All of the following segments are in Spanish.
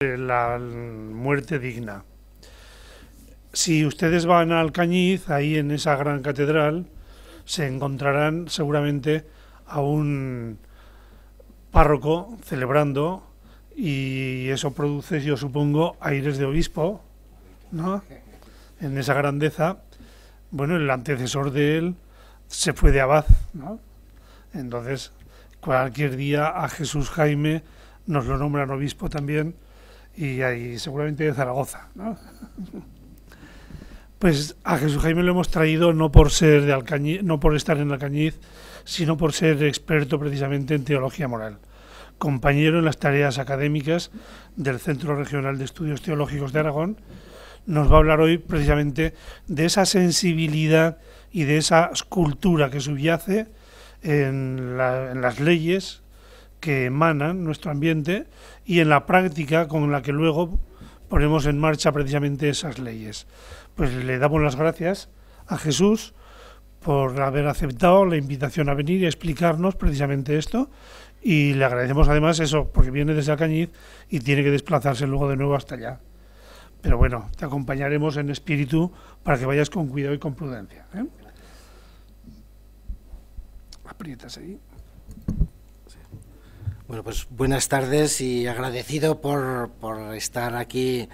La muerte digna. Si ustedes van a Alcañiz, ahí en esa gran catedral, se encontrarán seguramente a un párroco celebrando, y eso produce, yo supongo, aires de obispo, ¿no? En esa grandeza. Bueno, el antecesor de él se fue de abad, ¿no? Entonces, cualquier día a Jesús Jaime nos lo nombran obispo también, y ahí seguramente de Zaragoza, ¿no? Pues a Jesús Jaime lo hemos traído no por ser de Alcañiz, no por estar en Alcañiz, sino por ser experto precisamente en teología moral, compañero en las tareas académicas del Centro Regional de Estudios Teológicos de Aragón. Nos va a hablar hoy precisamente de esa sensibilidad y de esa cultura que subyace en las leyes que emanan nuestro ambiente y en la práctica con la que luego ponemos en marcha precisamente esas leyes. Pues le damos las gracias a Jesús por haber aceptado la invitación a venir y a explicarnos precisamente esto, y le agradecemos además eso, porque viene desde Alcañiz y tiene que desplazarse luego de nuevo hasta allá. Pero bueno, te acompañaremos en espíritu para que vayas con cuidado y con prudencia, ¿eh? Aprietas ahí. Bueno, pues buenas tardes y agradecido por estar aquí.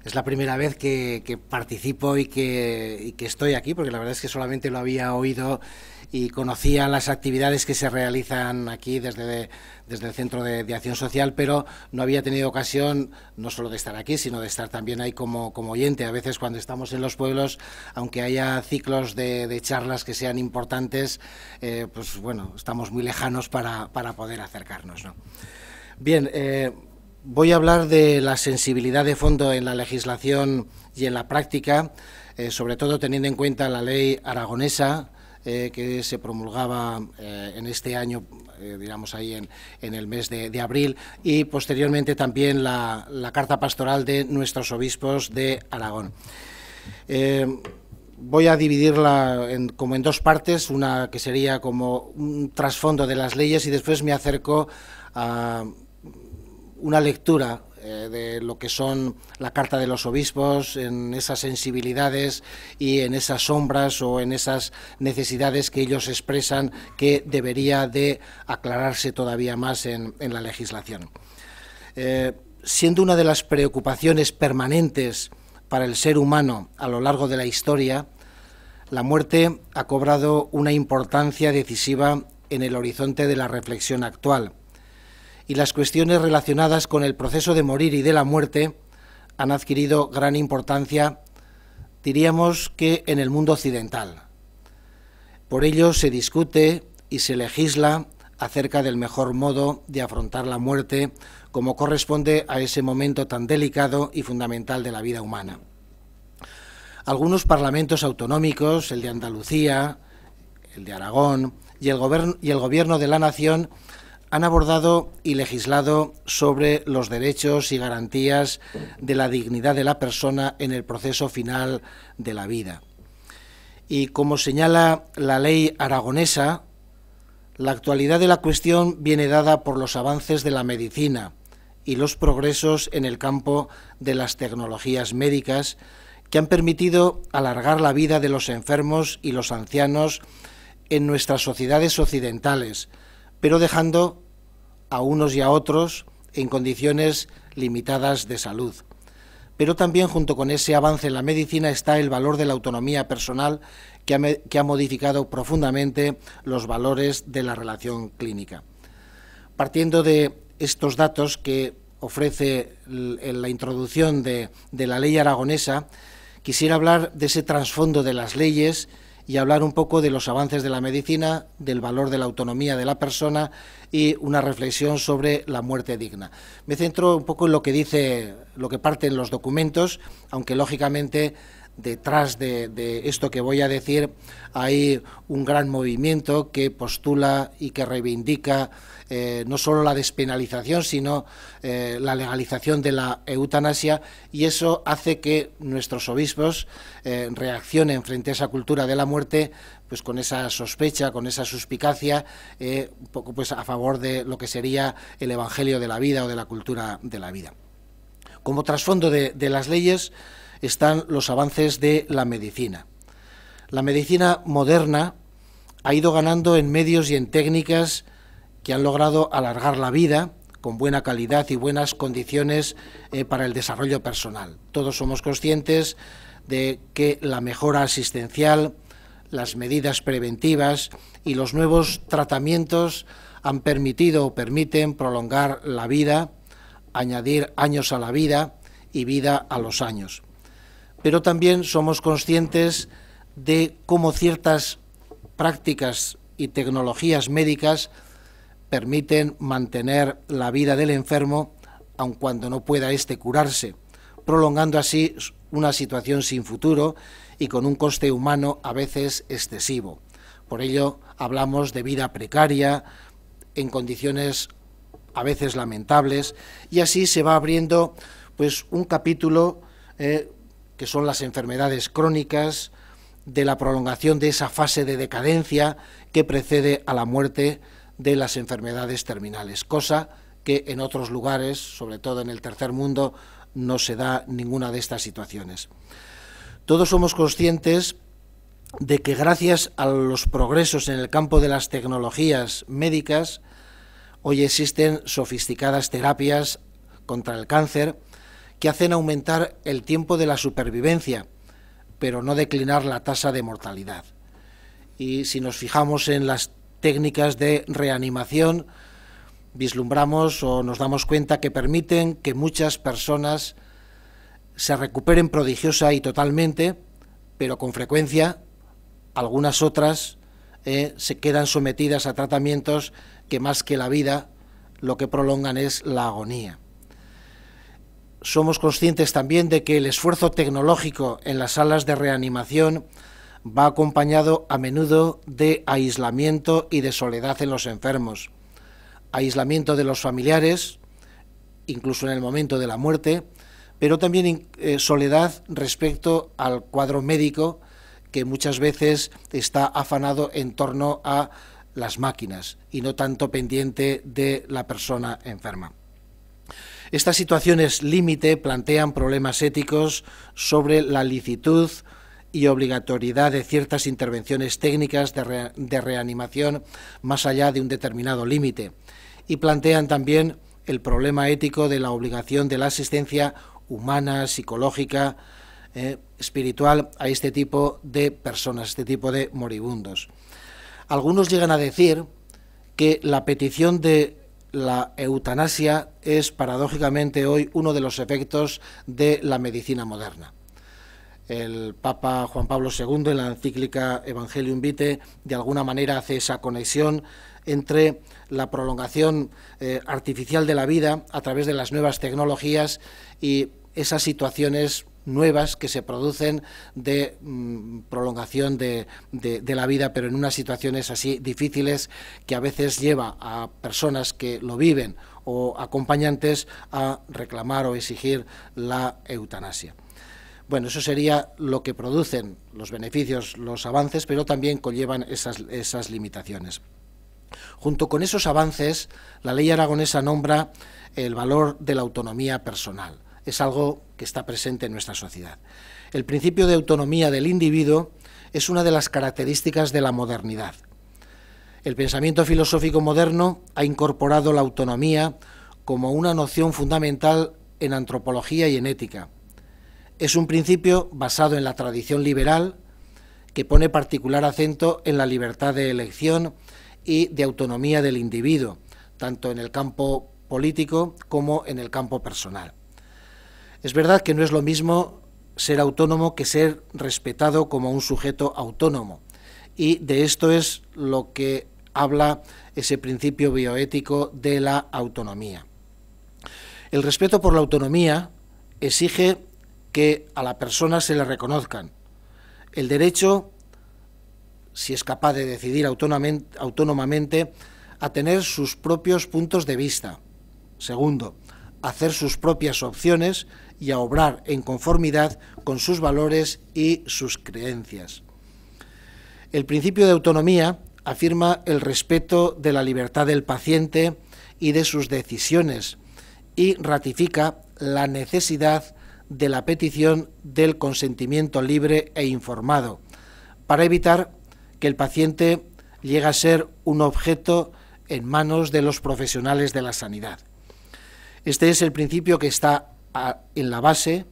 Es la primera vez que participo y que estoy aquí, porque la verdad es que solamente lo había oído y conocía las actividades que se realizan aquí desde el Centro de Acción Social, pero no había tenido ocasión no solo de estar aquí, sino de estar también ahí como oyente. A veces cuando estamos en los pueblos, aunque haya ciclos de charlas que sean importantes, pues bueno, estamos muy lejanos para poder acercarnos, ¿no? Bien, voy a hablar de la sensibilidad de fondo en la legislación y en la práctica, sobre todo teniendo en cuenta la ley aragonesa, que se promulgaba en este año, digamos ahí en el mes de abril, y posteriormente también la carta pastoral de nuestros obispos de Aragón. Voy a dividirla como en dos partes, una que sería como un trasfondo de las leyes, y después me acerco a una lectura de lo que son la Carta de los Obispos, en esas sensibilidades y en esas sombras o en esas necesidades que ellos expresan que debería de aclararse todavía más en la legislación. Siendo una de las preocupaciones permanentes para el ser humano a lo largo de la historia, la muerte ha cobrado una importancia decisiva en el horizonte de la reflexión actual, y las cuestiones relacionadas con el proceso de morir y de la muerte han adquirido gran importancia, diríamos que en el mundo occidental. Por ello se discute y se legisla acerca del mejor modo de afrontar la muerte, como corresponde a ese momento tan delicado y fundamental de la vida humana. Algunos parlamentos autonómicos, el de Andalucía, el de Aragón y el Gobierno de la Nación, han abordado y legislado sobre los derechos y garantías de la dignidad de la persona en el proceso final de la vida. Y como señala la ley aragonesa, la actualidad de la cuestión viene dada por los avances de la medicina y los progresos en el campo de las tecnologías médicas, que han permitido alargar la vida de los enfermos y los ancianos en nuestras sociedades occidentales, pero dejando a unos y a otros en condiciones limitadas de salud. Pero también, junto con ese avance en la medicina, está el valor de la autonomía personal, que ha modificado profundamente los valores de la relación clínica. Partiendo de estos datos que ofrece la introducción de la ley aragonesa, quisiera hablar de ese trasfondo de las leyes y hablar un poco de los avances de la medicina, del valor de la autonomía de la persona y una reflexión sobre la muerte digna. Me centro un poco en lo que parte en los documentos, aunque lógicamente detrás de esto que voy a decir hay un gran movimiento que postula y que reivindica no solo la despenalización, sino la legalización de la eutanasia, y eso hace que nuestros obispos reaccionen frente a esa cultura de la muerte pues con esa sospecha, con esa suspicacia, un poco pues a favor de lo que sería el Evangelio de la vida o de la cultura de la vida. Como trasfondo de las leyes están los avances de la medicina. La medicina moderna ha ido ganando en medios y en técnicas que han logrado alargar la vida con buena calidad y buenas condiciones para el desarrollo personal. Todos somos conscientes de que la mejora asistencial, las medidas preventivas y los nuevos tratamientos han permitido o permiten prolongar la vida, añadir años a la vida y vida a los años. Pero también somos conscientes de cómo ciertas prácticas y tecnologías médicas permiten mantener la vida del enfermo, aun cuando no pueda éste curarse, prolongando así una situación sin futuro y con un coste humano a veces excesivo. Por ello hablamos de vida precaria, en condiciones a veces lamentables, y así se va abriendo pues un capítulo que son las enfermedades crónicas, de la prolongación de esa fase de decadencia que precede a la muerte de las enfermedades terminales, cosa que en otros lugares, sobre todo en el tercer mundo, no se da ninguna de estas situaciones. Todos somos conscientes de que gracias a los progresos en el campo de las tecnologías médicas, hoy existen sofisticadas terapias contra el cáncer que hacen aumentar el tiempo de la supervivencia, pero no declinar la tasa de mortalidad. Y si nos fijamos en las técnicas de reanimación, vislumbramos o nos damos cuenta que permiten que muchas personas se recuperen prodigiosa y totalmente, pero con frecuencia algunas otras se quedan sometidas a tratamientos que más que la vida lo que prolongan es la agonía. Somos conscientes también de que el esfuerzo tecnológico en las salas de reanimación va acompañado a menudo de aislamiento y de soledad en los enfermos, aislamiento de los familiares, incluso en el momento de la muerte, pero también soledad respecto al cuadro médico, que muchas veces está afanado en torno a las máquinas y no tanto pendiente de la persona enferma. Estas situaciones límite plantean problemas éticos sobre la licitud y obligatoriedad de ciertas intervenciones técnicas de reanimación más allá de un determinado límite, y plantean también el problema ético de la obligación de la asistencia humana, psicológica, espiritual a este tipo de personas, este tipo de moribundos. Algunos llegan a decir que la petición de la eutanasia es paradójicamente hoy uno de los efectos de la medicina moderna. El Papa Juan Pablo II, en la encíclica Evangelium Vitae, de alguna manera hace esa conexión entre la prolongación artificial de la vida a través de las nuevas tecnologías y esas situaciones nuevas que se producen de prolongación de la vida, pero en unas situaciones así difíciles que a veces lleva a personas que lo viven o acompañantes a reclamar o exigir la eutanasia. Bueno, eso sería lo que producen los beneficios, los avances, pero también conllevan esas limitaciones. Junto con esos avances, la ley aragonesa nombra el valor de la autonomía personal. Es algo que está presente en nuestra sociedad. El principio de autonomía del individuo es una de las características de la modernidad. El pensamiento filosófico moderno ha incorporado la autonomía como una noción fundamental en antropología y en ética. Es un principio basado en la tradición liberal que pone particular acento en la libertad de elección y de autonomía del individuo, tanto en el campo político como en el campo personal. Es verdad que no es lo mismo ser autónomo que ser respetado como un sujeto autónomo, y de esto es lo que habla ese principio bioético de la autonomía. El respeto por la autonomía exige que a la persona se le reconozcan el derecho, si es capaz de decidir autónomamente, a tener sus propios puntos de vista. Segundo, a hacer sus propias opciones y a obrar en conformidad con sus valores y sus creencias. El principio de autonomía afirma el respeto de la libertad del paciente y de sus decisiones y ratifica la necesidad de la petición del consentimiento libre e informado, para evitar que el paciente llegue a ser un objeto en manos de los profesionales de la sanidad. Este es el principio que está en la base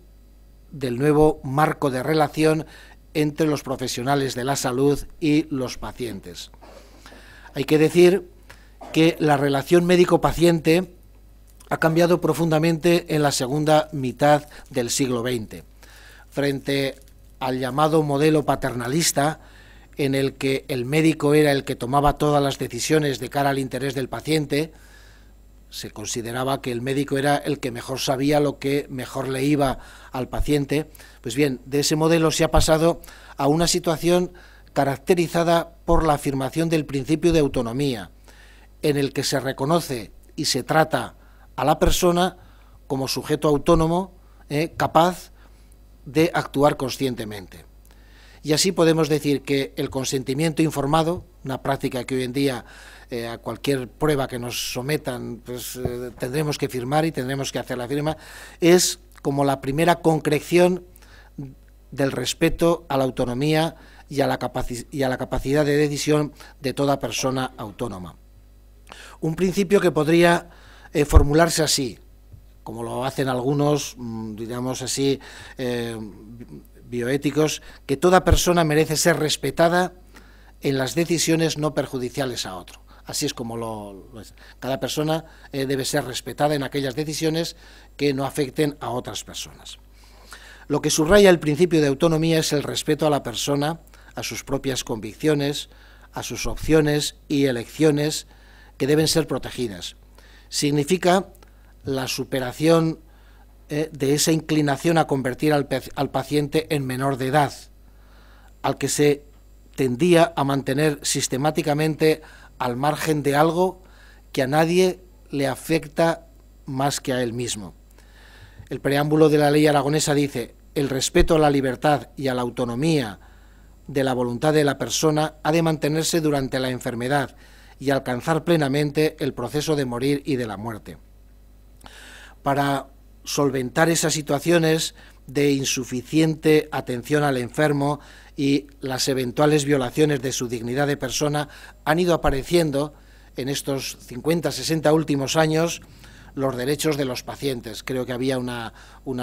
del nuevo marco de relación entre los profesionales de la salud y los pacientes. Hay que decir que la relación médico-paciente ha cambiado profundamente en la segunda mitad del siglo XX. Frente al llamado modelo paternalista, en el que el médico era el que tomaba todas las decisiones de cara al interés del paciente, se consideraba que el médico era el que mejor sabía lo que mejor le iba al paciente. Pues bien, de ese modelo se ha pasado a una situación caracterizada por la afirmación del principio de autonomía, en el que se reconoce y se trata a la persona como sujeto autónomo, capaz de actuar conscientemente. Y así podemos decir que el consentimiento informado, una práctica que hoy en día a cualquier prueba que nos sometan, pues tendremos que firmar y tendremos que hacer la firma, es como la primera concreción del respeto a la autonomía y a la capacidad de decisión de toda persona autónoma. Un principio que podría formularse así, como lo hacen algunos, digamos así, bioéticos, que toda persona merece ser respetada en las decisiones no perjudiciales a otro. Así es como lo es. Cada persona debe ser respetada en aquellas decisiones que no afecten a otras personas. Lo que subraya el principio de autonomía es el respeto a la persona, a sus propias convicciones, a sus opciones y elecciones, que deben ser protegidas. Significa la superación de esa inclinación a convertir al paciente en menor de edad, al que se tendía a mantener sistemáticamente al margen de algo que a nadie le afecta más que a él mismo. El preámbulo de la ley aragonesa dice: el respeto a la libertad y a la autonomía de la voluntad de la persona ha de mantenerse durante la enfermedad y alcanzar plenamente el proceso de morir y de la muerte. Para solventar esas situaciones de insuficiente atención al enfermo y las eventuales violaciones de su dignidad de persona, han ido apareciendo en estos 50, 60 últimos años los derechos de los pacientes. Creo que había una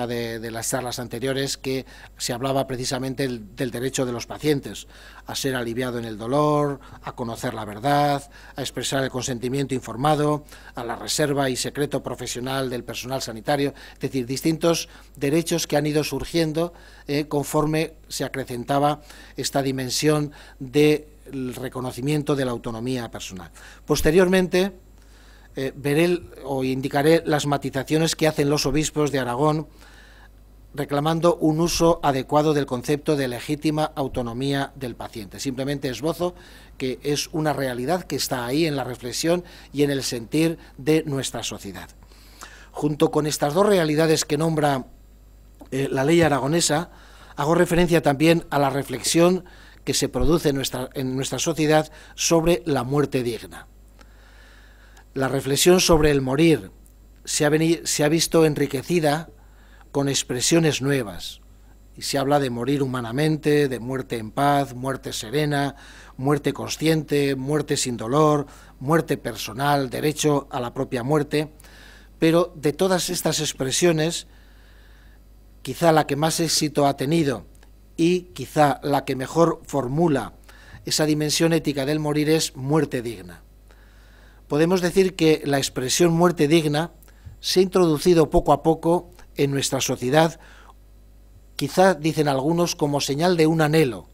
de las charlas anteriores que se hablaba precisamente del derecho de los pacientes a ser aliviado en el dolor, a conocer la verdad, a expresar el consentimiento informado, a la reserva y secreto profesional del personal sanitario, es decir, distintos derechos que han ido surgiendo conforme se acrecentaba esta dimensión del reconocimiento de la autonomía personal. Posteriormente, veré o indicaré las matizaciones que hacen los obispos de Aragón reclamando un uso adecuado del concepto de legítima autonomía del paciente. Simplemente esbozo que es una realidad que está ahí en la reflexión y en el sentir de nuestra sociedad. Junto con estas dos realidades que nombra la ley aragonesa, hago referencia también a la reflexión que se produce en nuestra sociedad sobre la muerte digna. La reflexión sobre el morir se ha visto enriquecida con expresiones nuevas, y se habla de morir humanamente, de muerte en paz, muerte serena, muerte consciente, muerte sin dolor, muerte personal, derecho a la propia muerte, pero de todas estas expresiones, quizá la que más éxito ha tenido y quizá la que mejor formula esa dimensión ética del morir es muerte digna. Podemos decir que la expresión muerte digna se ha introducido poco a poco en nuestra sociedad, quizá, dicen algunos, como señal de un anhelo,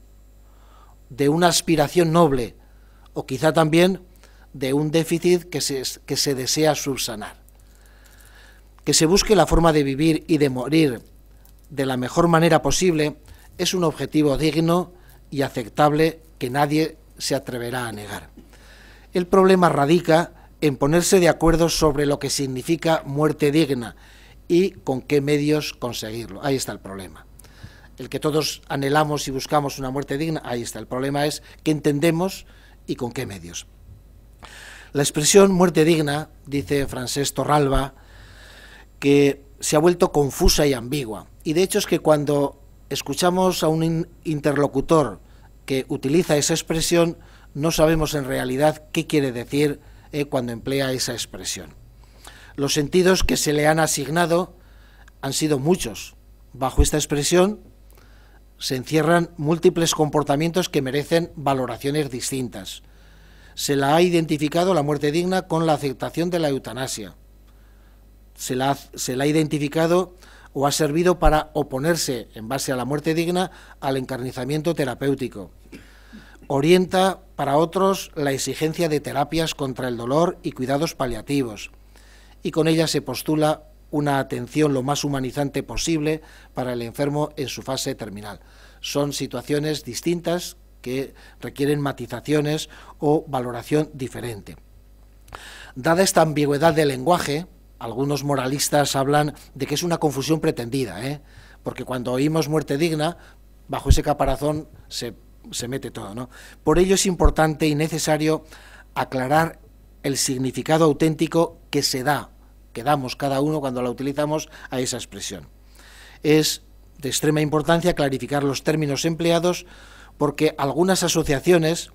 de una aspiración noble, o quizá también de un déficit que se desea subsanar. Que se busque la forma de vivir y de morir de la mejor manera posible es un objetivo digno y aceptable que nadie se atreverá a negar. El problema radica en ponerse de acuerdo sobre lo que significa muerte digna y con qué medios conseguirlo. Ahí está el problema. El que todos anhelamos y buscamos una muerte digna, ahí está. El problema es qué entendemos y con qué medios. La expresión muerte digna, dice Francesc Torralba, que se ha vuelto confusa y ambigua. Y de hecho es que cuando escuchamos a un interlocutor que utiliza esa expresión, no sabemos en realidad qué quiere decir cuando emplea esa expresión. Los sentidos que se le han asignado han sido muchos. Bajo esta expresión se encierran múltiples comportamientos que merecen valoraciones distintas. Se la ha identificado la muerte digna con la aceptación de la eutanasia. Se la ha identificado o ha servido para oponerse, en base a la muerte digna, al encarnizamiento terapéutico. Orienta para otros la exigencia de terapias contra el dolor y cuidados paliativos, y con ella se postula una atención lo más humanizante posible para el enfermo en su fase terminal. Son situaciones distintas que requieren matizaciones o valoración diferente. Dada esta ambigüedad del lenguaje, algunos moralistas hablan de que es una confusión pretendida, porque cuando oímos muerte digna, bajo ese caparazón se mete todo, ¿no? Por ello es importante y necesario aclarar el significado auténtico que damos cada uno cuando la utilizamos a esa expresión. Es de extrema importancia clarificar los términos empleados, porque algunas asociaciones,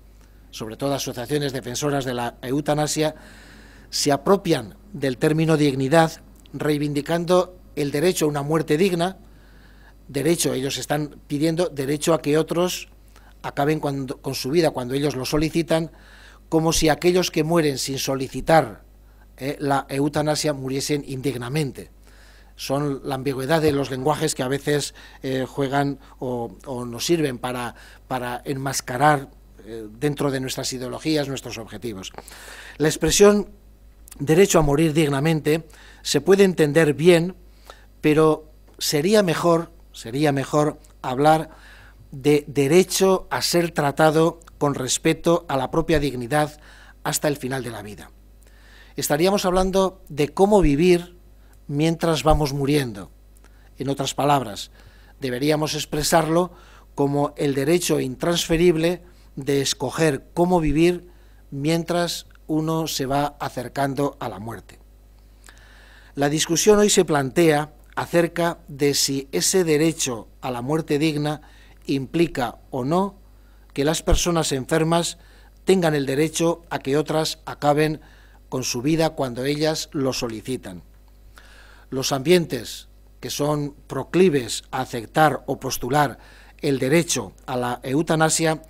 sobre todo asociaciones defensoras de la eutanasia, se apropian del término dignidad, reivindicando el derecho a una muerte digna, ellos están pidiendo derecho a que otros acaben con su vida cuando ellos lo solicitan, como si aquellos que mueren sin solicitar la eutanasia muriesen indignamente. Son la ambigüedad de los lenguajes que a veces juegan o nos sirven para enmascarar dentro de nuestras ideologías nuestros objetivos. La expresión derecho a morir dignamente se puede entender bien, pero sería mejor hablar de derecho a ser tratado con respeto a la propia dignidad hasta el final de la vida. Estaríamos hablando de cómo vivir mientras vamos muriendo. En otras palabras, deberíamos expresarlo como el derecho intransferible de escoger cómo vivir mientras uno se va acercando a la muerte. La discusión hoy se plantea acerca de si ese derecho a la muerte digna implica o no que las personas enfermas tengan el derecho a que otras acaben con su vida cuando ellas lo solicitan. Los ambientes que son proclives a aceptar o postular el derecho a la eutanasia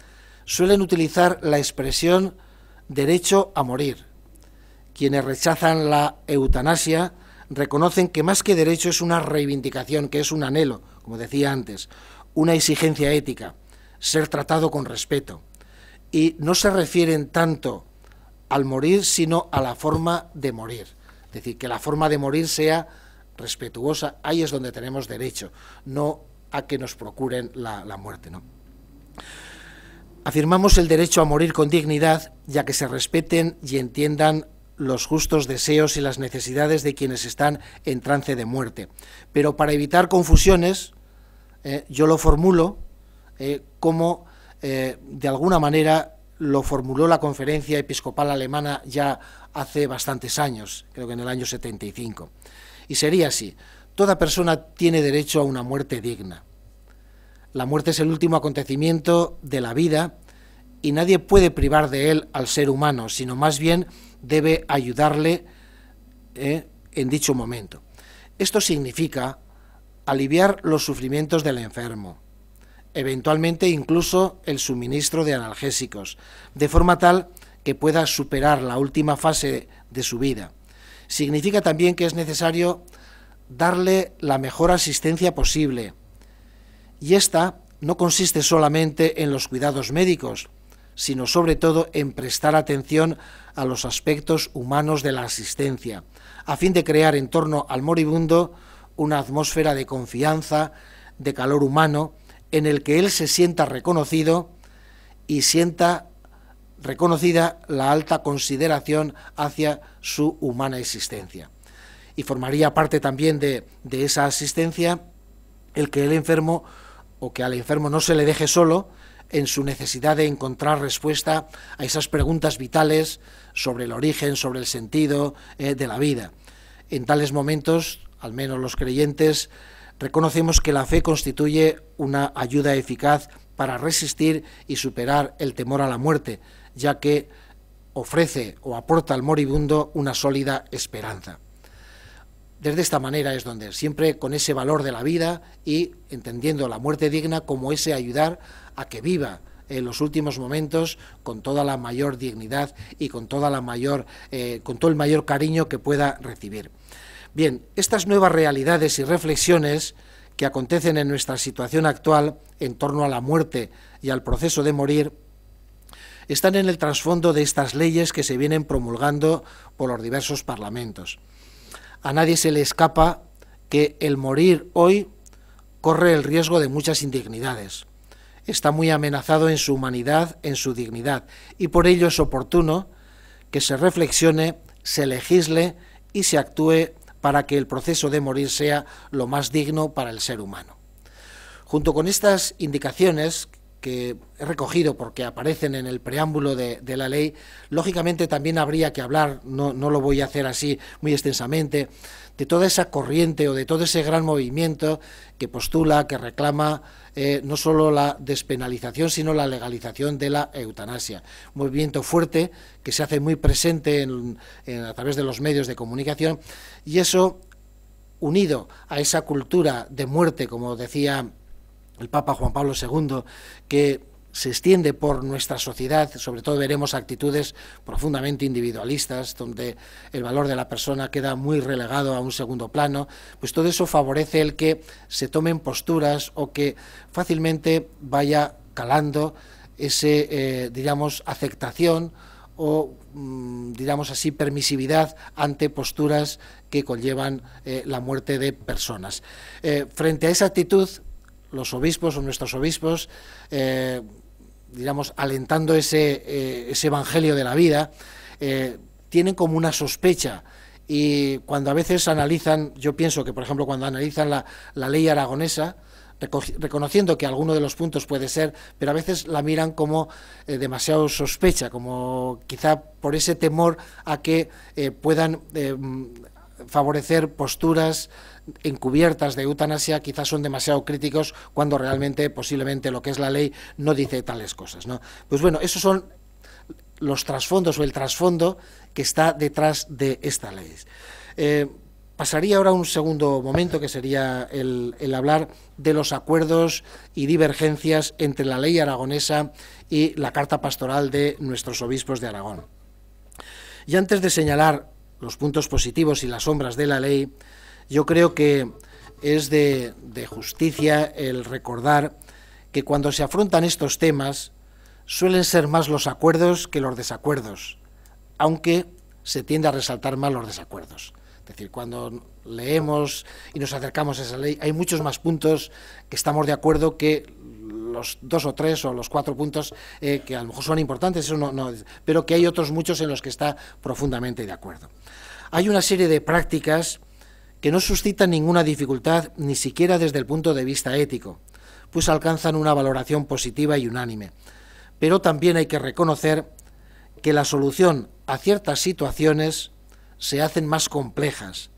suelen utilizar la expresión derecho a morir. Quienes rechazan la eutanasia reconocen que más que derecho es una reivindicación, que es un anhelo, como decía antes, una exigencia ética, ser tratado con respeto. Y no se refieren tanto al morir, sino a la forma de morir. Es decir, que la forma de morir sea respetuosa, ahí es donde tenemos derecho, no a que nos procuren la muerte, ¿no? Afirmamos el derecho a morir con dignidad, ya que se respeten y entiendan los justos deseos y las necesidades de quienes están en trance de muerte. Pero para evitar confusiones, yo lo formulo como de alguna manera lo formuló la Conferencia Episcopal Alemana ya hace bastantes años, creo que en el año 75. Y sería así: toda persona tiene derecho a una muerte digna. La muerte es el último acontecimiento de la vida y nadie puede privar de él al ser humano, sino más bien debe ayudarle en dicho momento. Esto significa aliviar los sufrimientos del enfermo, eventualmente incluso el suministro de analgésicos, de forma tal que pueda superar la última fase de su vida. Significa también que es necesario darle la mejor asistencia posible, y esta no consiste solamente en los cuidados médicos, sino sobre todo en prestar atención a los aspectos humanos de la asistencia, a fin de crear en torno al moribundo una atmósfera de confianza, de calor humano, en el que él se sienta reconocido y sienta reconocida la alta consideración hacia su humana existencia. Y formaría parte también de esa asistencia el que el enfermo, o que al enfermo no se le deje solo en su necesidad de encontrar respuesta a esas preguntas vitales sobre el origen, sobre el sentido de la vida. En tales momentos al menos los creyentes, reconocemos que la fe constituye una ayuda eficaz para resistir y superar el temor a la muerte, ya que ofrece o aporta al moribundo una sólida esperanza. Desde esta manera es donde, siempre con ese valor de la vida y entendiendo la muerte digna como ese ayudar a que viva en los últimos momentos con toda la mayor dignidad y con todo el mayor cariño que pueda recibir. Bien, estas nuevas realidades y reflexiones que acontecen en nuestra situación actual en torno a la muerte y al proceso de morir están en el trasfondo de estas leyes que se vienen promulgando por los diversos parlamentos. A nadie se le escapa que el morir hoy corre el riesgo de muchas indignidades. Está muy amenazado en su humanidad, en su dignidad, y por ello es oportuno que se reflexione, se legisle y se actúe para que el proceso de morir sea lo más digno para el ser humano. Junto con estas indicaciones que he recogido porque aparecen en el preámbulo de la ley, lógicamente también habría que hablar, no lo voy a hacer así muy extensamente, de toda esa corriente o de todo ese gran movimiento que postula, que reclama no solo la despenalización, sino la legalización de la eutanasia. Un movimiento fuerte que se hace muy presente a través de los medios de comunicación, y eso, unido a esa cultura de muerte, como decía el Papa Juan Pablo II, que se extiende por nuestra sociedad. Sobre todo veremos actitudes profundamente individualistas, donde el valor de la persona queda muy relegado a un segundo plano, pues todo eso favorece el que se tomen posturas o que fácilmente vaya calando ese, digamos, aceptación o, digamos así, permisividad ante posturas que conllevan la muerte de personas. Frente a esa actitud, los obispos o nuestros obispos, digamos, alentando ese evangelio de la vida, tienen como una sospecha, y cuando a veces analizan, yo pienso que, por ejemplo, cuando analizan la ley aragonesa, reconociendo que alguno de los puntos puede ser, pero a veces la miran como demasiado sospecha, como quizá por ese temor a que puedan favorecer posturas encubiertas de eutanasia, quizás son demasiado críticos cuando realmente, posiblemente, lo que es la ley no dice tales cosas, ¿no? Pues bueno, esos son los trasfondos o el trasfondo que está detrás de esta ley. Pasaría ahora a un segundo momento, que sería el hablar de los acuerdos y divergencias entre la ley aragonesa y la carta pastoral de nuestros obispos de Aragón. Y antes de señalar los puntos positivos y las sombras de la ley, yo creo que es de justicia el recordar que cuando se afrontan estos temas suelen ser más los acuerdos que los desacuerdos, aunque se tiende a resaltar más los desacuerdos. Es decir, cuando leemos y nos acercamos a esa ley, hay muchos más puntos que estamos de acuerdo que los 2 o 3 o los 4 puntos que a lo mejor son importantes, eso no, pero que hay otros muchos en los que está profundamente de acuerdo. Hay una serie de prácticas que no suscitan ninguna dificultad, ni siquiera desde el punto de vista ético, pues alcanzan una valoración positiva y unánime. Pero también hay que reconocer que la solución a ciertas situaciones se hacen más complejas,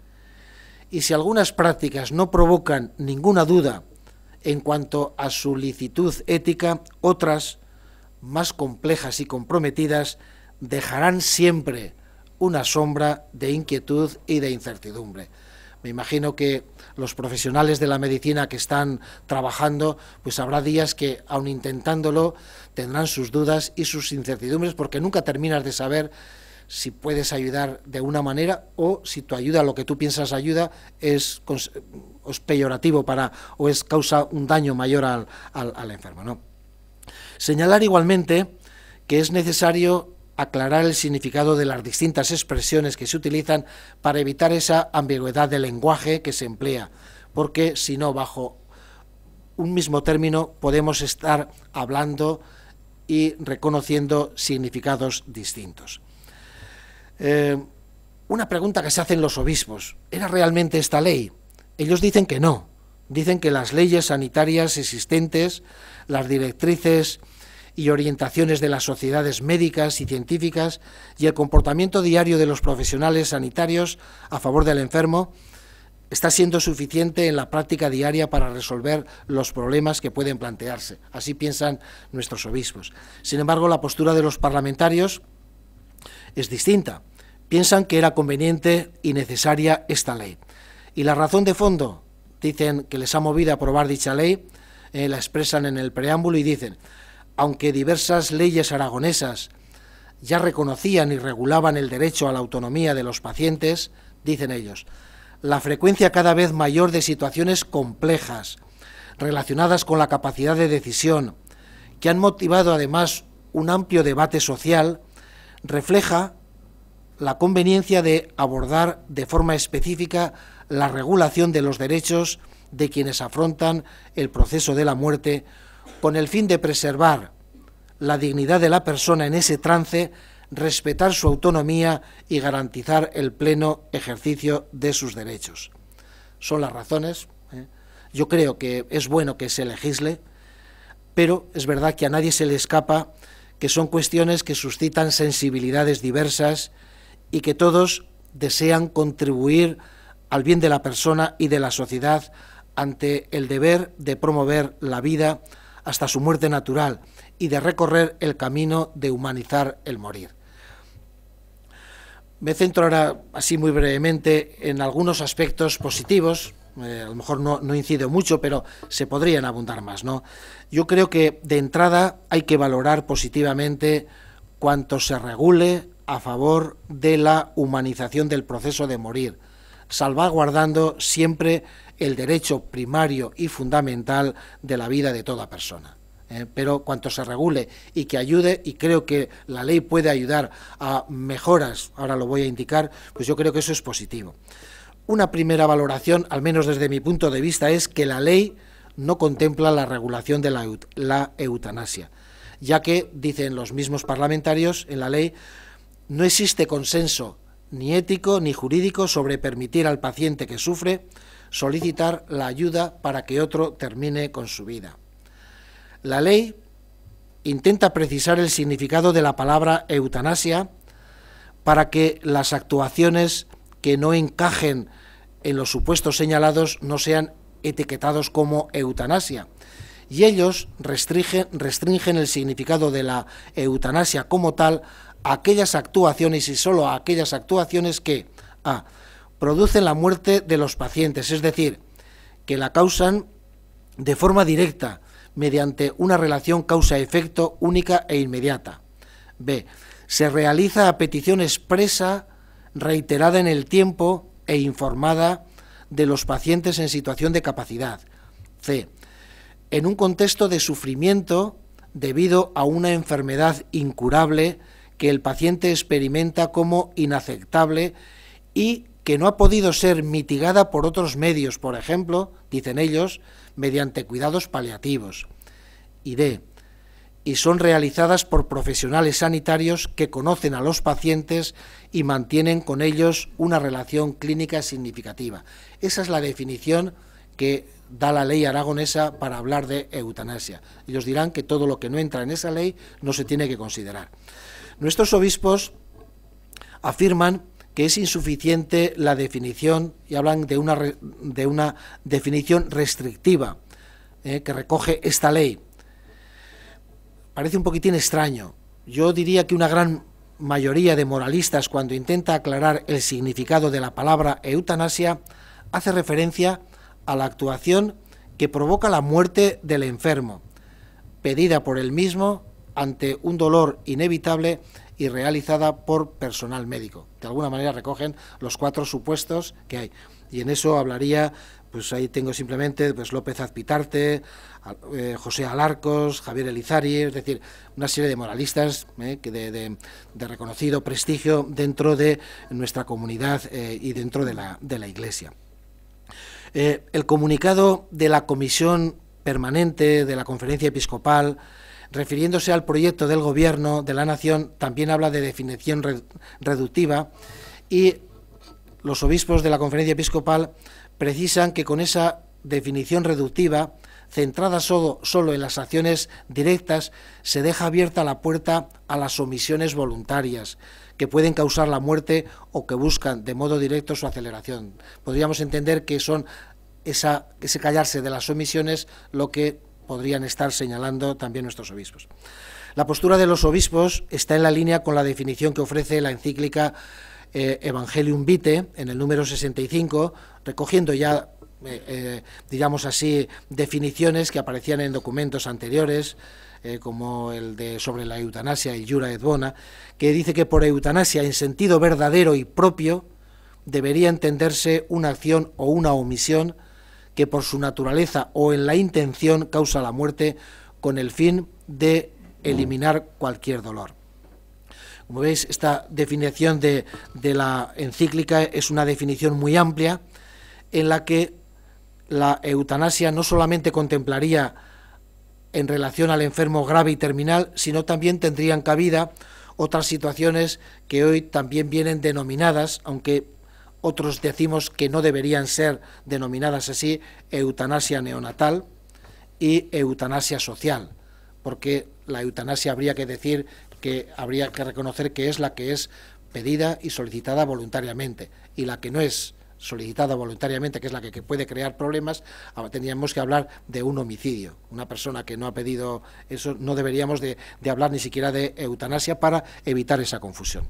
y si algunas prácticas no provocan ninguna duda en cuanto a su licitud ética, otras, más complejas y comprometidas, dejarán siempre una sombra de inquietud y de incertidumbre. Me imagino que los profesionales de la medicina que están trabajando, pues habrá días que, aun intentándolo, tendrán sus dudas y sus incertidumbres, porque nunca terminas de saber si puedes ayudar de una manera o si tu ayuda, lo que tú piensas ayuda, es peyorativo o es causa un daño mayor al enfermo, ¿no? Señalar igualmente que es necesario aclarar el significado de las distintas expresiones que se utilizan para evitar esa ambigüedad del lenguaje que se emplea, porque si no, bajo un mismo término podemos estar hablando y reconociendo significados distintos. Una pregunta que se hacen los obispos: ¿era realmente esta ley? Ellos dicen que no, dicen que las leyes sanitarias existentes, las directrices y orientaciones de las sociedades médicas y científicas y el comportamiento diario de los profesionales sanitarios a favor del enfermo está siendo suficiente en la práctica diaria para resolver los problemas que pueden plantearse. Así piensan nuestros obispos. Sin embargo, la postura de los parlamentarios es distinta. Piensan que era conveniente y necesaria esta ley. Y la razón de fondo, dicen, que les ha movido a aprobar dicha ley, la expresan en el preámbulo y dicen: aunque diversas leyes aragonesas ya reconocían y regulaban el derecho a la autonomía de los pacientes, dicen ellos, la frecuencia cada vez mayor de situaciones complejas relacionadas con la capacidad de decisión, que han motivado además un amplio debate social, refleja la conveniencia de abordar de forma específica la regulación de los derechos de quienes afrontan el proceso de la muerte, con el fin de preservar la dignidad de la persona en ese trance, respetar su autonomía y garantizar el pleno ejercicio de sus derechos. Son las razones. Yo creo que es bueno que se legisle, pero es verdad que a nadie se le escapa que son cuestiones que suscitan sensibilidades diversas y que todos desean contribuir al bien de la persona y de la sociedad ante el deber de promover la vida hasta su muerte natural y de recorrer el camino de humanizar el morir. Me centro ahora, así muy brevemente, en algunos aspectos positivos. A lo mejor no incido mucho, pero se podrían abundar más, ¿no? Yo creo que, de entrada, hay que valorar positivamente cuanto se regule a favor de la humanización del proceso de morir, salvaguardando siempre el derecho primario y fundamental de la vida de toda persona. Pero cuanto se regule y que ayude, y creo que la ley puede ayudar a mejoras, ahora lo voy a indicar, pues yo creo que eso es positivo. Una primera valoración, al menos desde mi punto de vista, es que la ley no contempla la regulación de la eutanasia, ya que, dicen los mismos parlamentarios, en la ley no existe consenso ni ético ni jurídico sobre permitir al paciente que sufre solicitar la ayuda para que otro termine con su vida. La ley intenta precisar el significado de la palabra eutanasia para que las actuaciones que no encajen en los supuestos señalados no sean etiquetados como eutanasia. Y ellos restringen el significado de la eutanasia como tal a aquellas actuaciones y solo a aquellas actuaciones que producen la muerte de los pacientes, es decir, que la causan de forma directa, mediante una relación causa-efecto única e inmediata. B. Se realiza a petición expresa, reiterada en el tiempo e informada de los pacientes en situación de capacidad. C. En un contexto de sufrimiento debido a una enfermedad incurable que el paciente experimenta como inaceptable y que no ha podido ser mitigada por otros medios, por ejemplo, dicen ellos, mediante cuidados paliativos. Y D. Y son realizadas por profesionales sanitarios que conocen a los pacientes y mantienen con ellos una relación clínica significativa. Esa es la definición que da la ley aragonesa para hablar de eutanasia. Ellos dirán que todo lo que no entra en esa ley no se tiene que considerar. Nuestros obispos afirman que es insuficiente la definición y hablan de una definición restrictiva que recoge esta ley. Parece un poquitín extraño. Yo diría que una gran mayoría de moralistas, cuando intenta aclarar el significado de la palabra eutanasia, hace referencia a la actuación que provoca la muerte del enfermo, pedida por él mismo ante un dolor inevitable y realizada por personal médico. De alguna manera recogen los 4 supuestos que hay. Y en eso hablaría, pues ahí tengo simplemente pues López Azpitarte, José Alarcos, Javier Elizari, es decir, una serie de moralistas de reconocido prestigio dentro de nuestra comunidad y dentro de la Iglesia. El comunicado de la Comisión Permanente de la Conferencia Episcopal, refiriéndose al proyecto del Gobierno de la Nación, también habla de definición reductiva, y los obispos de la Conferencia Episcopal precisan que con esa definición reductiva, centrada solo en las acciones directas, se deja abierta la puerta a las omisiones voluntarias, que pueden causar la muerte o que buscan de modo directo su aceleración. Podríamos entender que son ese callarse de las omisiones lo que podrían estar señalando también nuestros obispos. La postura de los obispos está en la línea con la definición que ofrece la encíclica Evangelium Vitae en el número 65, recogiendo ya, digamos así, definiciones que aparecían en documentos anteriores, como el de sobre la eutanasia y Iura et Bona, que dice que por eutanasia en sentido verdadero y propio debería entenderse una acción o una omisión que por su naturaleza o en la intención causa la muerte con el fin de eliminar cualquier dolor. Como veis, esta definición de la encíclica es una definición muy amplia en la que la eutanasia no solamente contemplaría en relación al enfermo grave y terminal, sino también tendrían cabida otras situaciones que hoy también vienen denominadas, aunque otros decimos que no deberían ser denominadas así, eutanasia neonatal y eutanasia social, porque la eutanasia habría que decir que habría que reconocer que es la que es pedida y solicitada voluntariamente, y la que no es solicitada voluntariamente, que es la que puede crear problemas, tendríamos que hablar de un homicidio. Una persona que no ha pedido eso, no deberíamos de hablar ni siquiera de eutanasia para evitar esa confusión.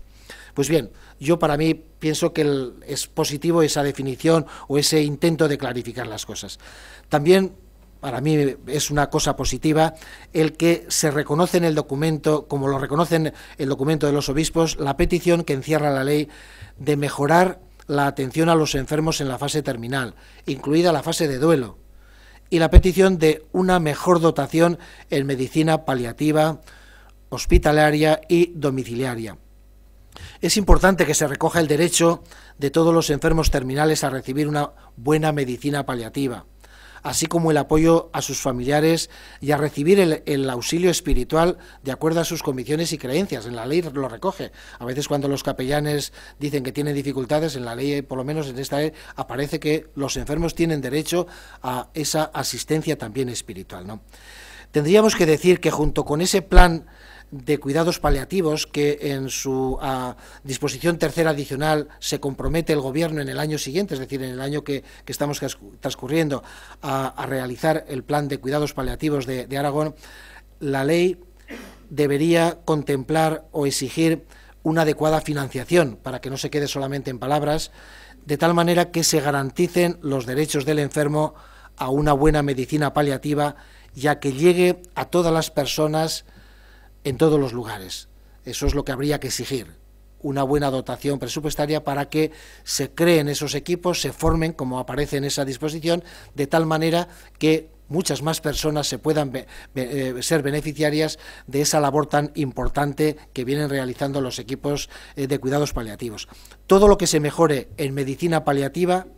Pues bien, yo para mí pienso que es positivo esa definición o ese intento de clarificar las cosas. También para mí es una cosa positiva el que se reconoce en el documento, como lo reconocen el documento de los obispos, la petición que encierra la ley de mejorar la atención a los enfermos en la fase terminal, incluida la fase de duelo, y la petición de una mejor dotación en medicina paliativa, hospitalaria y domiciliaria. Es importante que se recoja el derecho de todos los enfermos terminales a recibir una buena medicina paliativa, así como el apoyo a sus familiares y a recibir el auxilio espiritual de acuerdo a sus convicciones y creencias. En la ley lo recoge. A veces cuando los capellanes dicen que tienen dificultades, en la ley, por lo menos en esta ley, aparece que los enfermos tienen derecho a esa asistencia también espiritual, ¿no? Tendríamos que decir que junto con ese plan de cuidados paliativos que en su disposición tercera adicional se compromete el Gobierno en el año siguiente, es decir, en el año que estamos transcurriendo, a realizar el plan de cuidados paliativos de Aragón, la ley debería contemplar o exigir una adecuada financiación para que no se quede solamente en palabras, de tal manera que se garanticen los derechos del enfermo a una buena medicina paliativa, ya que llegue a todas las personas en todos los lugares. Eso es lo que habría que exigir, una buena dotación presupuestaria para que se creen esos equipos, se formen, como aparece en esa disposición, de tal manera que muchas más personas se puedan ser beneficiarias de esa labor tan importante que vienen realizando los equipos de cuidados paliativos. Todo lo que se mejore en medicina paliativa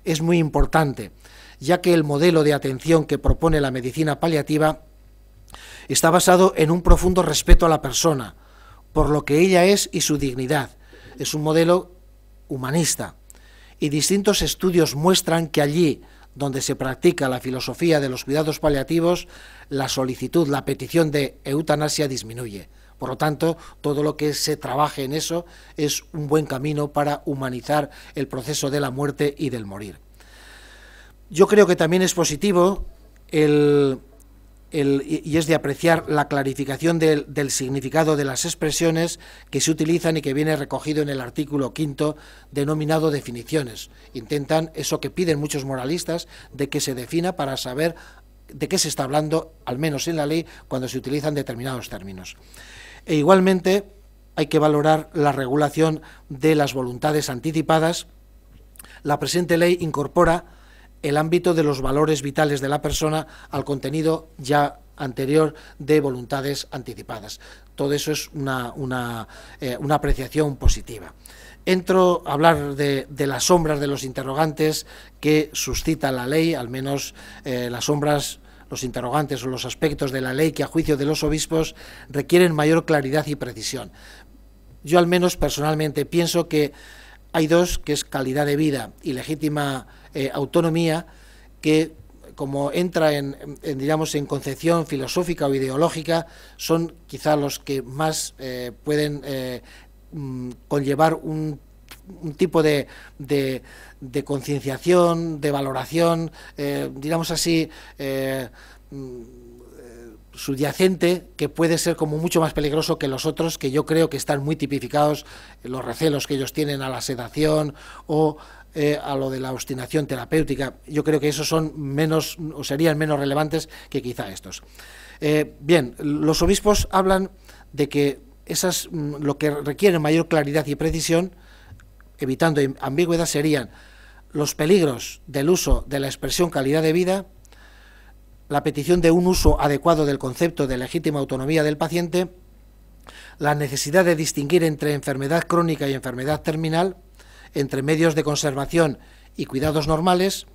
es muy importante, ya que el modelo de atención que propone la medicina paliativa está basado en un profundo respeto a la persona, por lo que ella es y su dignidad. Es un modelo humanista, y distintos estudios muestran que allí donde se practica la filosofía de los cuidados paliativos, la solicitud, la petición de eutanasia disminuye. Por lo tanto, todo lo que se trabaje en eso es un buen camino para humanizar el proceso de la muerte y del morir. Yo creo que también es positivo y es de apreciar la clarificación del significado de las expresiones que se utilizan y que viene recogido en el artículo 5 denominado definiciones. Intentan eso que piden muchos moralistas, de que se defina para saber de qué se está hablando, al menos en la ley, cuando se utilizan determinados términos. E igualmente hay que valorar la regulación de las voluntades anticipadas. La presente ley incorpora el ámbito de los valores vitales de la persona al contenido ya anterior de voluntades anticipadas. Todo eso es una apreciación positiva. Entro a hablar de las sombras de los interrogantes que suscita la ley, al menos las sombras, los interrogantes o los aspectos de la ley que a juicio de los obispos requieren mayor claridad y precisión. Yo al menos personalmente pienso que hay dos, que es calidad de vida y legítima autonomía, que como entra digamos, en concepción filosófica o ideológica, son quizá los que más pueden conllevar un tipo de concienciación, de valoración, digamos así, subyacente, que puede ser como mucho más peligroso que los otros, que yo creo que están muy tipificados, los recelos que ellos tienen a la sedación o a lo de la obstinación terapéutica. Yo creo que esos son menos, o serían menos relevantes que quizá estos. Bien, los obispos hablan de que lo que requiere mayor claridad y precisión, evitando ambigüedad, serían los peligros del uso de la expresión calidad de vida, la petición de un uso adecuado del concepto de legítima autonomía del paciente, la necesidad de distinguir entre enfermedad crónica y enfermedad terminal, entre medios de conservación y cuidados normales,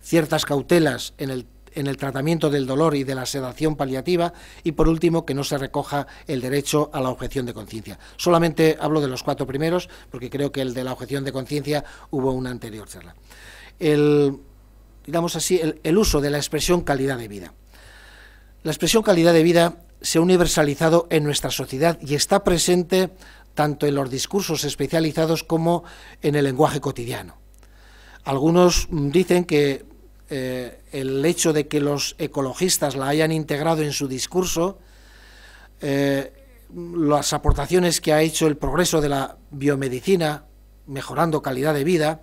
ciertas cautelas en el tratamiento del dolor y de la sedación paliativa, y por último que no se recoja el derecho a la objeción de conciencia. Solamente hablo de los 4 primeros porque creo que el de la objeción de conciencia hubo una anterior charla. Digamos así, el uso de la expresión calidad de vida. La expresión calidad de vida se ha universalizado en nuestra sociedad y está presente tanto en los discursos especializados como en el lenguaje cotidiano. Algunos dicen que el hecho de que los ecologistas la hayan integrado en su discurso, las aportaciones que ha hecho el progreso de la biomedicina, mejorando calidad de vida,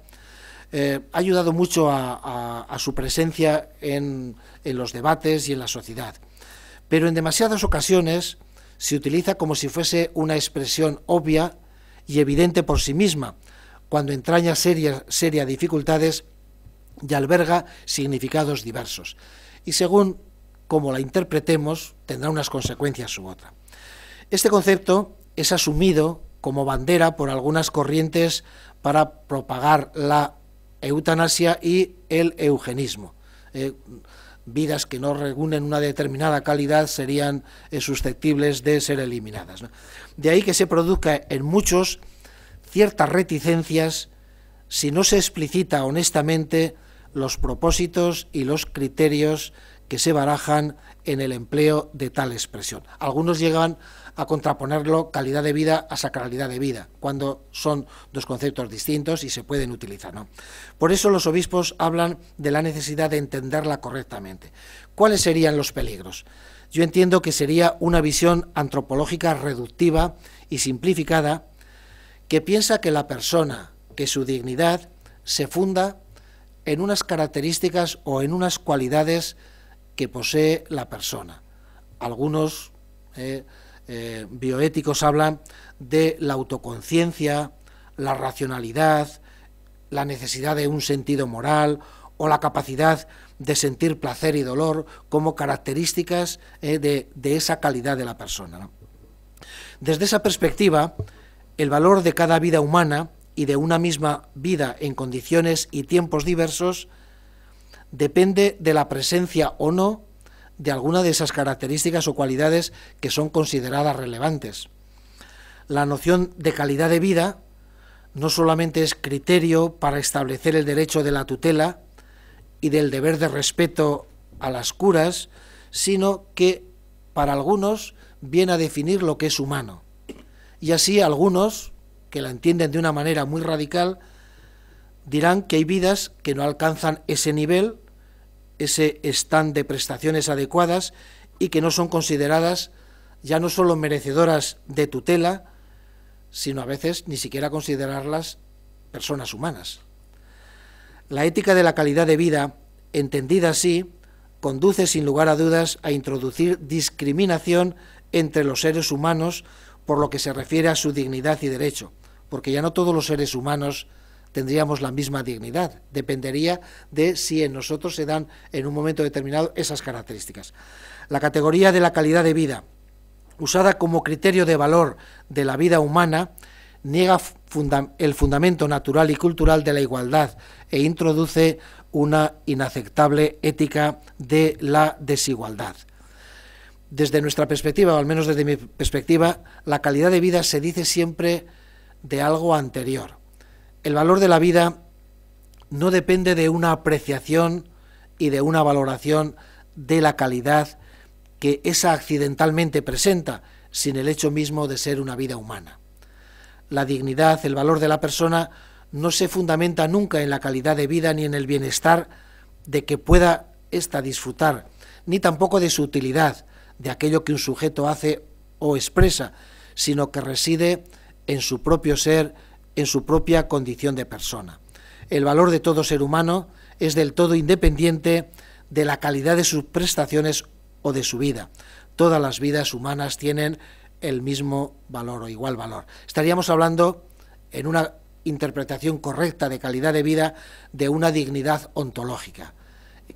ha ayudado mucho a su presencia en los debates y en la sociedad. Pero en demasiadas ocasiones se utiliza como si fuese una expresión obvia y evidente por sí misma, cuando entraña serias dificultades y alberga significados diversos. Y según como la interpretemos, tendrá unas consecuencias u otras. Este concepto es asumido como bandera por algunas corrientes para propagar la eutanasia y el eugenismo. Vidas que no reúnen una determinada calidad serían susceptibles de ser eliminadas, ¿no? De ahí que se produzca en muchos ciertas reticencias si no se explicita honestamente los propósitos y los criterios que se barajan en el empleo de tal expresión. Algunos llegan a contraponerlo calidad de vida a sacralidad de vida, cuando son dos conceptos distintos y se pueden utilizar, ¿no? Por eso los obispos hablan de la necesidad de entenderla correctamente. ¿Cuáles serían los peligros? Yo entiendo que sería una visión antropológica reductiva y simplificada que piensa que la persona, que su dignidad se funda en unas características o en unas cualidades que posee la persona. Algunos bioéticos hablan de la autoconciencia, la racionalidad, la necesidad de un sentido moral o la capacidad de sentir placer y dolor como características de esa calidad de la persona, ¿no? Desde esa perspectiva, el valor de cada vida humana y de una misma vida en condiciones y tiempos diversos depende de la presencia o no de alguna de esas características o cualidades que son consideradas relevantes. La noción de calidad de vida no solamente es criterio para establecer el derecho de la tutela y del deber de respeto a las curas, sino que para algunos viene a definir lo que es humano. Y así algunos, que la entienden de una manera muy radical, dirán que hay vidas que no alcanzan ese nivel, ese stand de prestaciones adecuadas y que no son consideradas ya no solo merecedoras de tutela, sino a veces ni siquiera considerarlas personas humanas. La ética de la calidad de vida, entendida así, conduce sin lugar a dudas a introducir discriminación entre los seres humanos por lo que se refiere a su dignidad y derecho, porque ya no todos los seres humanos tendríamos la misma dignidad, dependería de si en nosotros se dan en un momento determinado esas características. La categoría de la calidad de vida, usada como criterio de valor de la vida humana, niega el fundamento natural y cultural de la igualdad e introduce una inaceptable ética de la desigualdad. Desde nuestra perspectiva, o al menos desde mi perspectiva, la calidad de vida se dice siempre de algo anterior. El valor de la vida no depende de una apreciación y de una valoración de la calidad que esa accidentalmente presenta, sin el hecho mismo de ser una vida humana. la dignidad, el valor de la persona no se fundamenta nunca en la calidad de vida ni en el bienestar de que pueda ésta disfrutar, ni tampoco de su utilidad, de aquello que un sujeto hace o expresa, sino que reside en su propio ser, en su propia condición de persona. El valor de todo ser humano es del todo independiente de la calidad de sus prestaciones o de su vida. Todas las vidas humanas tienen el mismo valor o igual valor. Estaríamos hablando, en una interpretación correcta de calidad de vida, de una dignidad ontológica,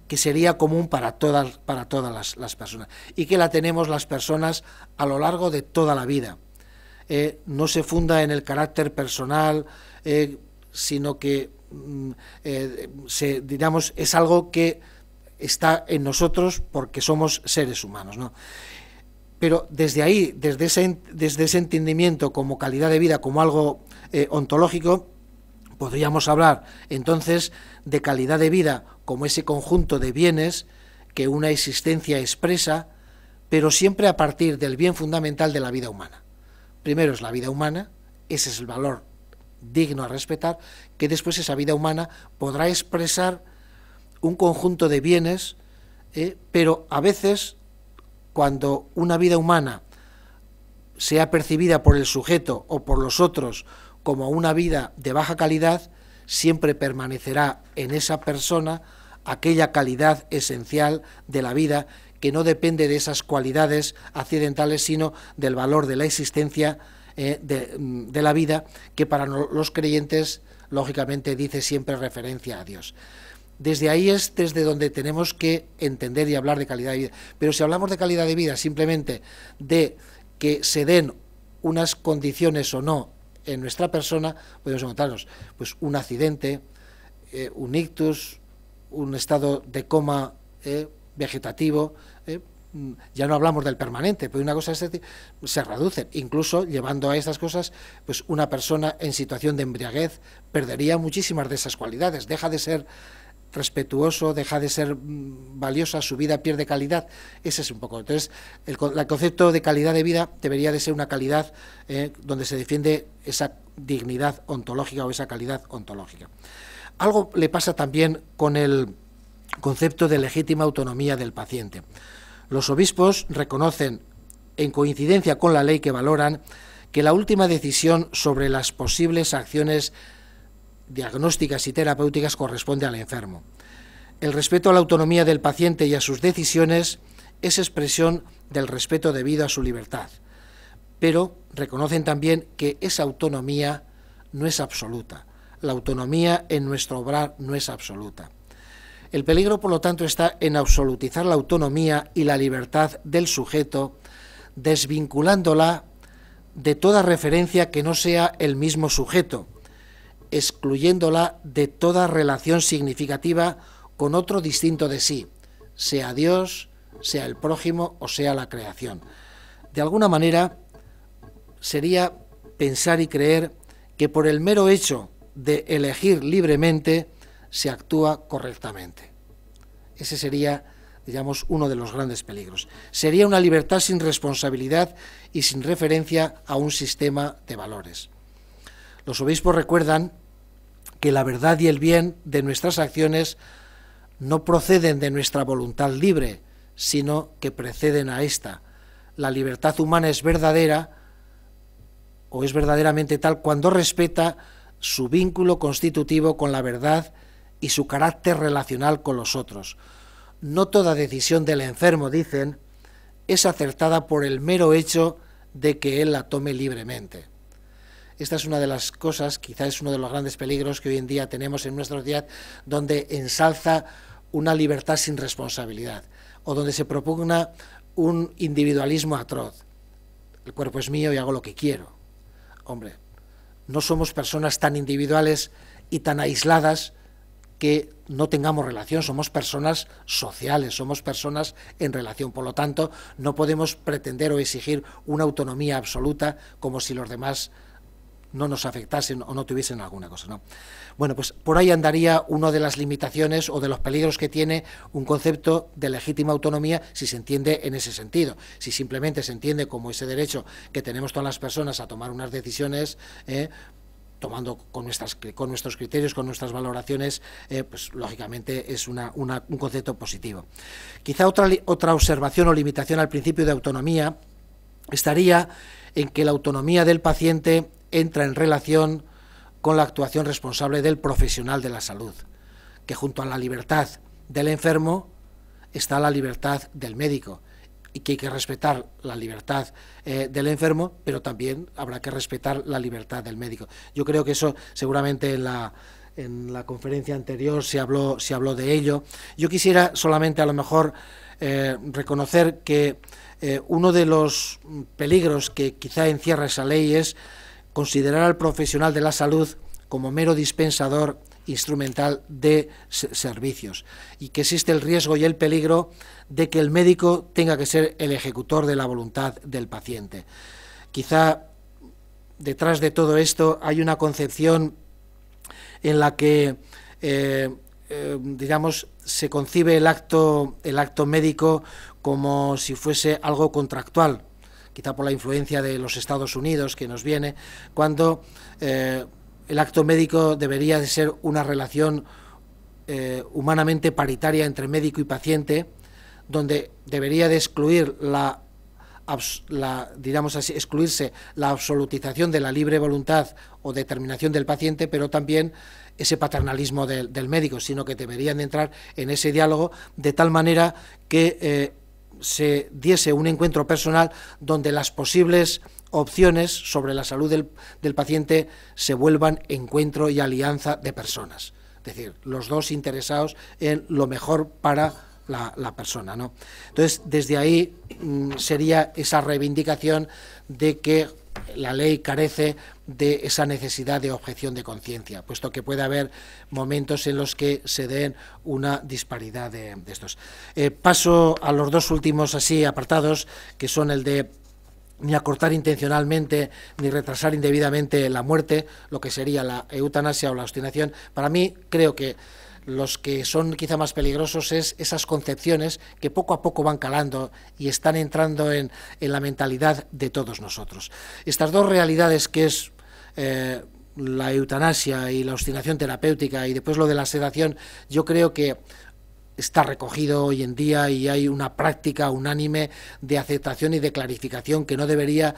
que sería común para todas las personas, y que la tenemos las personas a lo largo de toda la vida. No se funda en el carácter personal, sino que digamos, es algo que está en nosotros porque somos seres humanos, ¿no? Pero desde ahí, desde ese entendimiento como calidad de vida, como algo ontológico, podríamos hablar entonces de calidad de vida como ese conjunto de bienes que una existencia expresa, pero siempre a partir del bien fundamental de la vida humana. Primero es la vida humana, ese es el valor digno a respetar, que después esa vida humana podrá expresar un conjunto de bienes, pero a veces, cuando una vida humana sea percibida por el sujeto o por los otros como una vida de baja calidad, siempre permanecerá en esa persona aquella calidad esencial de la vida que no depende de esas cualidades accidentales, sino del valor de la existencia de la vida, que para los creyentes, lógicamente, dice siempre referencia a Dios. Desde ahí es desde donde tenemos que entender y hablar de calidad de vida. Pero si hablamos de calidad de vida simplemente de que se den unas condiciones o no en nuestra persona, podemos encontrarnos pues un accidente, un ictus, un estado de coma vegetativo, ya no hablamos del permanente, pero una cosa de este tipo se reduce. Incluso llevando a estas cosas, pues una persona en situación de embriaguez perdería muchísimas de esas cualidades, deja de ser respetuoso, deja de ser valiosa, su vida pierde calidad. Ese es un poco. Entonces, el concepto de calidad de vida debería de ser una calidad donde se defiende esa dignidad ontológica o esa calidad ontológica. Algo le pasa también con el concepto de legítima autonomía del paciente. Los obispos reconocen, en coincidencia con la ley que valoran, que la última decisión sobre las posibles acciones diagnósticas y terapéuticas corresponde al enfermo. El respeto a la autonomía del paciente y a sus decisiones es expresión del respeto debido a su libertad, pero reconocen también que esa autonomía no es absoluta. La autonomía en nuestro obrar no es absoluta. El peligro, por lo tanto, está en absolutizar la autonomía y la libertad del sujeto, desvinculándola de toda referencia que no sea el mismo sujeto, excluyéndola de toda relación significativa con otro distinto de sí, sea Dios, sea el prójimo o sea la creación. De alguna manera, sería pensar y creer que por el mero hecho de elegir libremente se actúa correctamente. Ese sería, digamos, uno de los grandes peligros. Sería una libertad sin responsabilidad y sin referencia a un sistema de valores. Los obispos recuerdan que la verdad y el bien de nuestras acciones no proceden de nuestra voluntad libre, sino que preceden a esta. La libertad humana es verdadera, o es verdaderamente tal, cuando respeta su vínculo constitutivo con la verdad y su carácter relacional con los otros. No toda decisión del enfermo, dicen, es acertada por el mero hecho de que él la tome libremente. Esta es una de las cosas, quizás es uno de los grandes peligros que hoy en día tenemos en nuestra sociedad, donde ensalza una libertad sin responsabilidad, o donde se propugna un individualismo atroz. El cuerpo es mío y hago lo que quiero. Hombre, no somos personas tan individuales y tan aisladas que no tengamos relación, somos personas sociales, somos personas en relación, por lo tanto, no podemos pretender o exigir una autonomía absoluta como si los demás no nos afectasen o no tuviesen alguna cosa, ¿no? Bueno, pues por ahí andaría una de las limitaciones o de los peligros que tiene un concepto de legítima autonomía si se entiende en ese sentido. Si simplemente se entiende como ese derecho que tenemos todas las personas a tomar unas decisiones, tomando con nuestros criterios, con nuestras valoraciones, pues lógicamente es un concepto positivo. Quizá otra observación o limitación al principio de autonomía estaría en que la autonomía del paciente entra en relación con la actuación responsable del profesional de la salud, que junto a la libertad del enfermo está la libertad del médico, y que hay que respetar la libertad del enfermo, pero también habrá que respetar la libertad del médico. Yo creo que eso seguramente en la conferencia anterior se habló de ello. Yo quisiera solamente a lo mejor reconocer que uno de los peligros que quizá encierra esa ley es considerar al profesional de la salud como mero dispensador instrumental de servicios, y que existe el riesgo y el peligro de que el médico tenga que ser el ejecutor de la voluntad del paciente. Quizá detrás de todo esto hay una concepción en la que digamos, se concibe el acto médico como si fuese algo contractual, quizá por la influencia de los Estados Unidos que nos viene, cuando el acto médico debería de ser una relación humanamente paritaria entre médico y paciente, donde debería de excluir digamos así, excluirse la absolutización de la libre voluntad o determinación del paciente, pero también ese paternalismo del médico, sino que deberían de entrar en ese diálogo de tal manera que se diese un encuentro personal donde las posibles opciones sobre la salud del paciente se vuelvan encuentro y alianza de personas, es decir, los dos interesados en lo mejor para la persona, ¿no? Entonces, desde ahí sería esa reivindicación de que la ley carece de esa necesidad de objeción de conciencia, puesto que puede haber momentos en los que se den una disparidad de estos. Paso a los dos últimos así apartados, que son el de ni acortar intencionalmente ni retrasar indebidamente la muerte, lo que sería la eutanasia o la obstinación. Para mí, creo que los que son quizá más peligrosos es esas concepciones que poco a poco van calando y están entrando en la mentalidad de todos nosotros. Estas dos realidades, que es la eutanasia y la obstinación terapéutica, y después lo de la sedación, yo creo que está recogido hoy en día y hay una práctica unánime de aceptación y de clarificación que no debería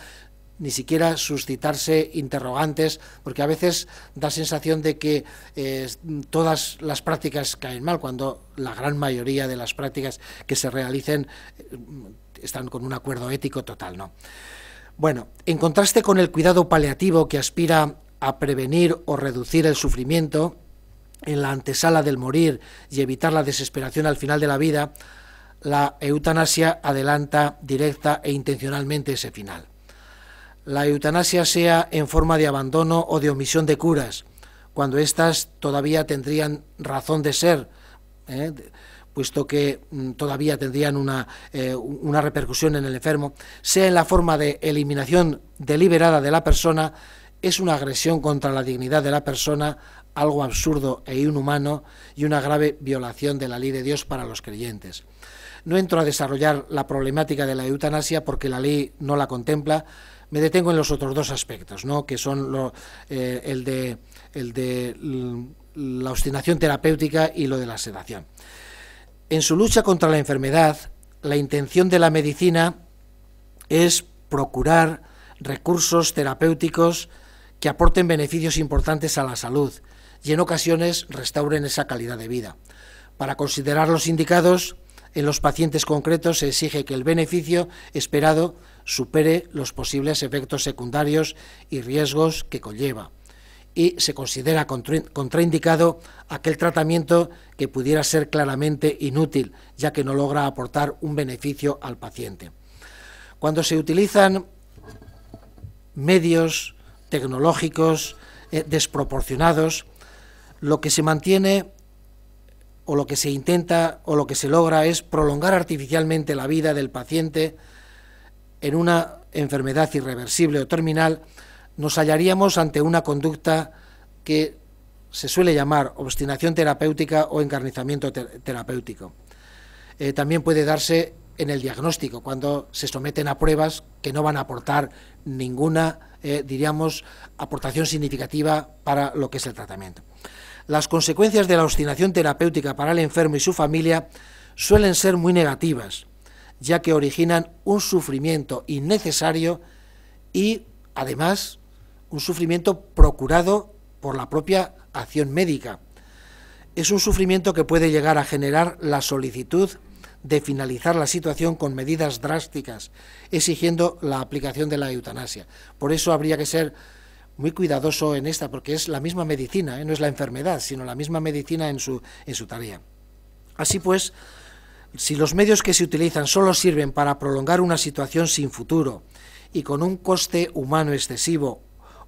ni siquiera suscitarse interrogantes, porque a veces da sensación de que todas las prácticas caen mal, cuando la gran mayoría de las prácticas que se realicen están con un acuerdo ético total, ¿no? Bueno, en contraste con el cuidado paliativo que aspira a prevenir o reducir el sufrimiento en la antesala del morir y evitar la desesperación al final de la vida, la eutanasia adelanta directa e intencionalmente ese final. La eutanasia sea en forma de abandono o de omisión de curas, cuando éstas todavía tendrían razón de ser, puesto que todavía tendrían una repercusión en el enfermo, sea en la forma de eliminación deliberada de la persona, es una agresión contra la dignidad de la persona, algo absurdo e inhumano y una grave violación de la ley de Dios para los creyentes. No entro a desarrollar la problemática de la eutanasia porque la ley no la contempla. Me detengo en los otros dos aspectos, ¿no?, que son el de la obstinación terapéutica y lo de la sedación. En su lucha contra la enfermedad, la intención de la medicina es procurar recursos terapéuticos que aporten beneficios importantes a la salud y en ocasiones restauren esa calidad de vida. Para considerarlos indicados, en los pacientes concretos se exige que el beneficio esperado supere los posibles efectos secundarios y riesgos que conlleva, y se considera contraindicado aquel tratamiento que pudiera ser claramente inútil, ya que no logra aportar un beneficio al paciente. Cuando se utilizan medios tecnológicos desproporcionados, lo que se mantiene o lo que se intenta o lo que se logra es prolongar artificialmente la vida del paciente en una enfermedad irreversible o terminal, nos hallaríamos ante una conducta que se suele llamar obstinación terapéutica o encarnizamiento terapéutico. También puede darse en el diagnóstico, cuando se someten a pruebas que no van a aportar ninguna, diríamos, aportación significativa para lo que es el tratamiento. Las consecuencias de la obstinación terapéutica para el enfermo y su familia suelen ser muy negativas, ya que originan un sufrimiento innecesario y, además, un sufrimiento procurado por la propia acción médica. Es un sufrimiento que puede llegar a generar la solicitud de finalizar la situación con medidas drásticas, exigiendo la aplicación de la eutanasia. Por eso habría que ser muy cuidadoso en esta, porque es la misma medicina, no es la enfermedad, sino la misma medicina en su tarea. Así pues, si los medios que se utilizan solo sirven para prolongar una situación sin futuro y con un coste humano excesivo,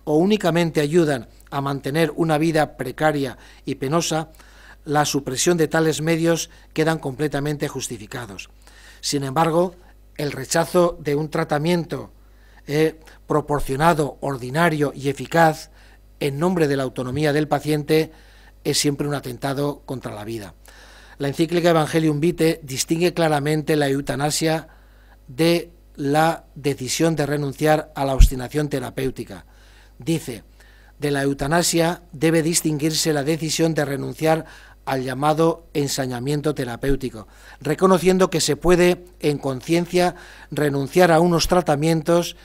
o únicamente ayudan a mantener una vida precaria y penosa, la supresión de tales medios quedan completamente justificados. Sin embargo, el rechazo de un tratamiento proporcionado, ordinario y eficaz en nombre de la autonomía del paciente es siempre un atentado contra la vida. La encíclica Evangelium Vitae distingue claramente la eutanasia de la decisión de renunciar a la obstinación terapéutica. Dice, de la eutanasia debe distinguirse la decisión de renunciar al llamado ensañamiento terapéutico, reconociendo que se puede, en conciencia, renunciar a unos tratamientos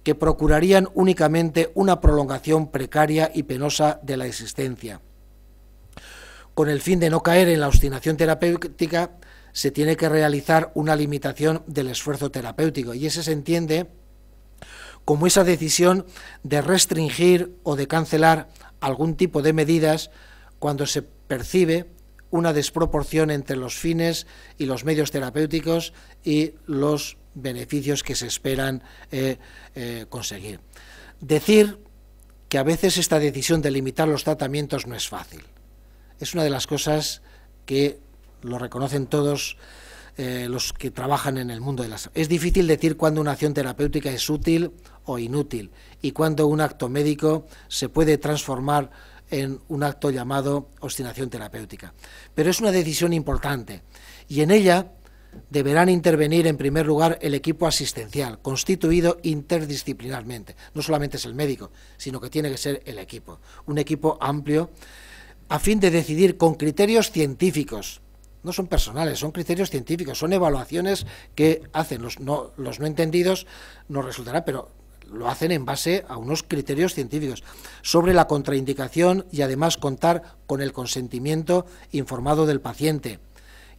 que procurarían únicamente una prolongación precaria y penosa de la existencia. Con el fin de no caer en la obstinación terapéutica, se tiene que realizar una limitación del esfuerzo terapéutico, y ese se entiende como esa decisión de restringir o de cancelar algún tipo de medidas cuando se percibe una desproporción entre los fines y los medios terapéuticos y los beneficios que se esperan conseguir. Decir que a veces esta decisión de limitar los tratamientos no es fácil. Es una de las cosas que lo reconocen todos los que trabajan en el mundo de la salud. Es difícil decir cuándo una acción terapéutica es útil o inútil y cuándo un acto médico se puede transformar en un acto llamado obstinación terapéutica. Pero es una decisión importante y en ella deberán intervenir en primer lugar el equipo asistencial, constituido interdisciplinarmente. No solamente es el médico, sino que tiene que ser el equipo, un equipo amplio, a fin de decidir con criterios científicos. No son personales, son criterios científicos, son evaluaciones que hacen los no entendidos, nos resultará, pero lo hacen en base a unos criterios científicos sobre la contraindicación y además contar con el consentimiento informado del paciente,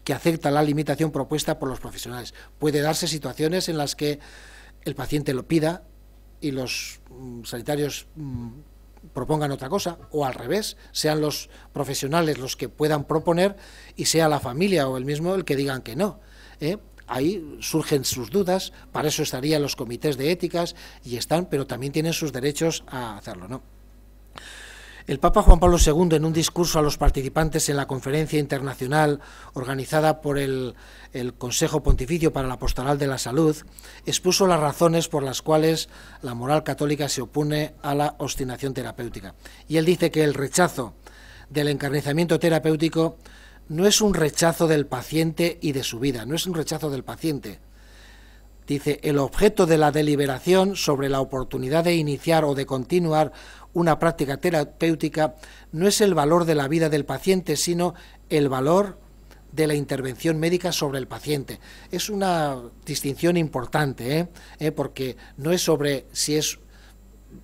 que acepta la limitación propuesta por los profesionales. Puede darse situaciones en las que el paciente lo pida y los sanitarios propongan otra cosa, o al revés, sean los profesionales los que puedan proponer y sea la familia o el mismo el que digan que no. Ahí surgen sus dudas, para eso estarían los comités de éticas y están, pero también tienen sus derechos a hacerlo, ¿no? El Papa Juan Pablo II, en un discurso a los participantes en la conferencia internacional organizada por el Consejo Pontificio para la Pastoral de la Salud, expuso las razones por las cuales la moral católica se opone a la obstinación terapéutica. Y él dice que el rechazo del encarnizamiento terapéutico no es un rechazo del paciente y de su vida, no es un rechazo del paciente. Dice, el objeto de la deliberación sobre la oportunidad de iniciar o de continuar una práctica terapéutica no es el valor de la vida del paciente, sino el valor de la intervención médica sobre el paciente. Es una distinción importante, porque no es sobre si es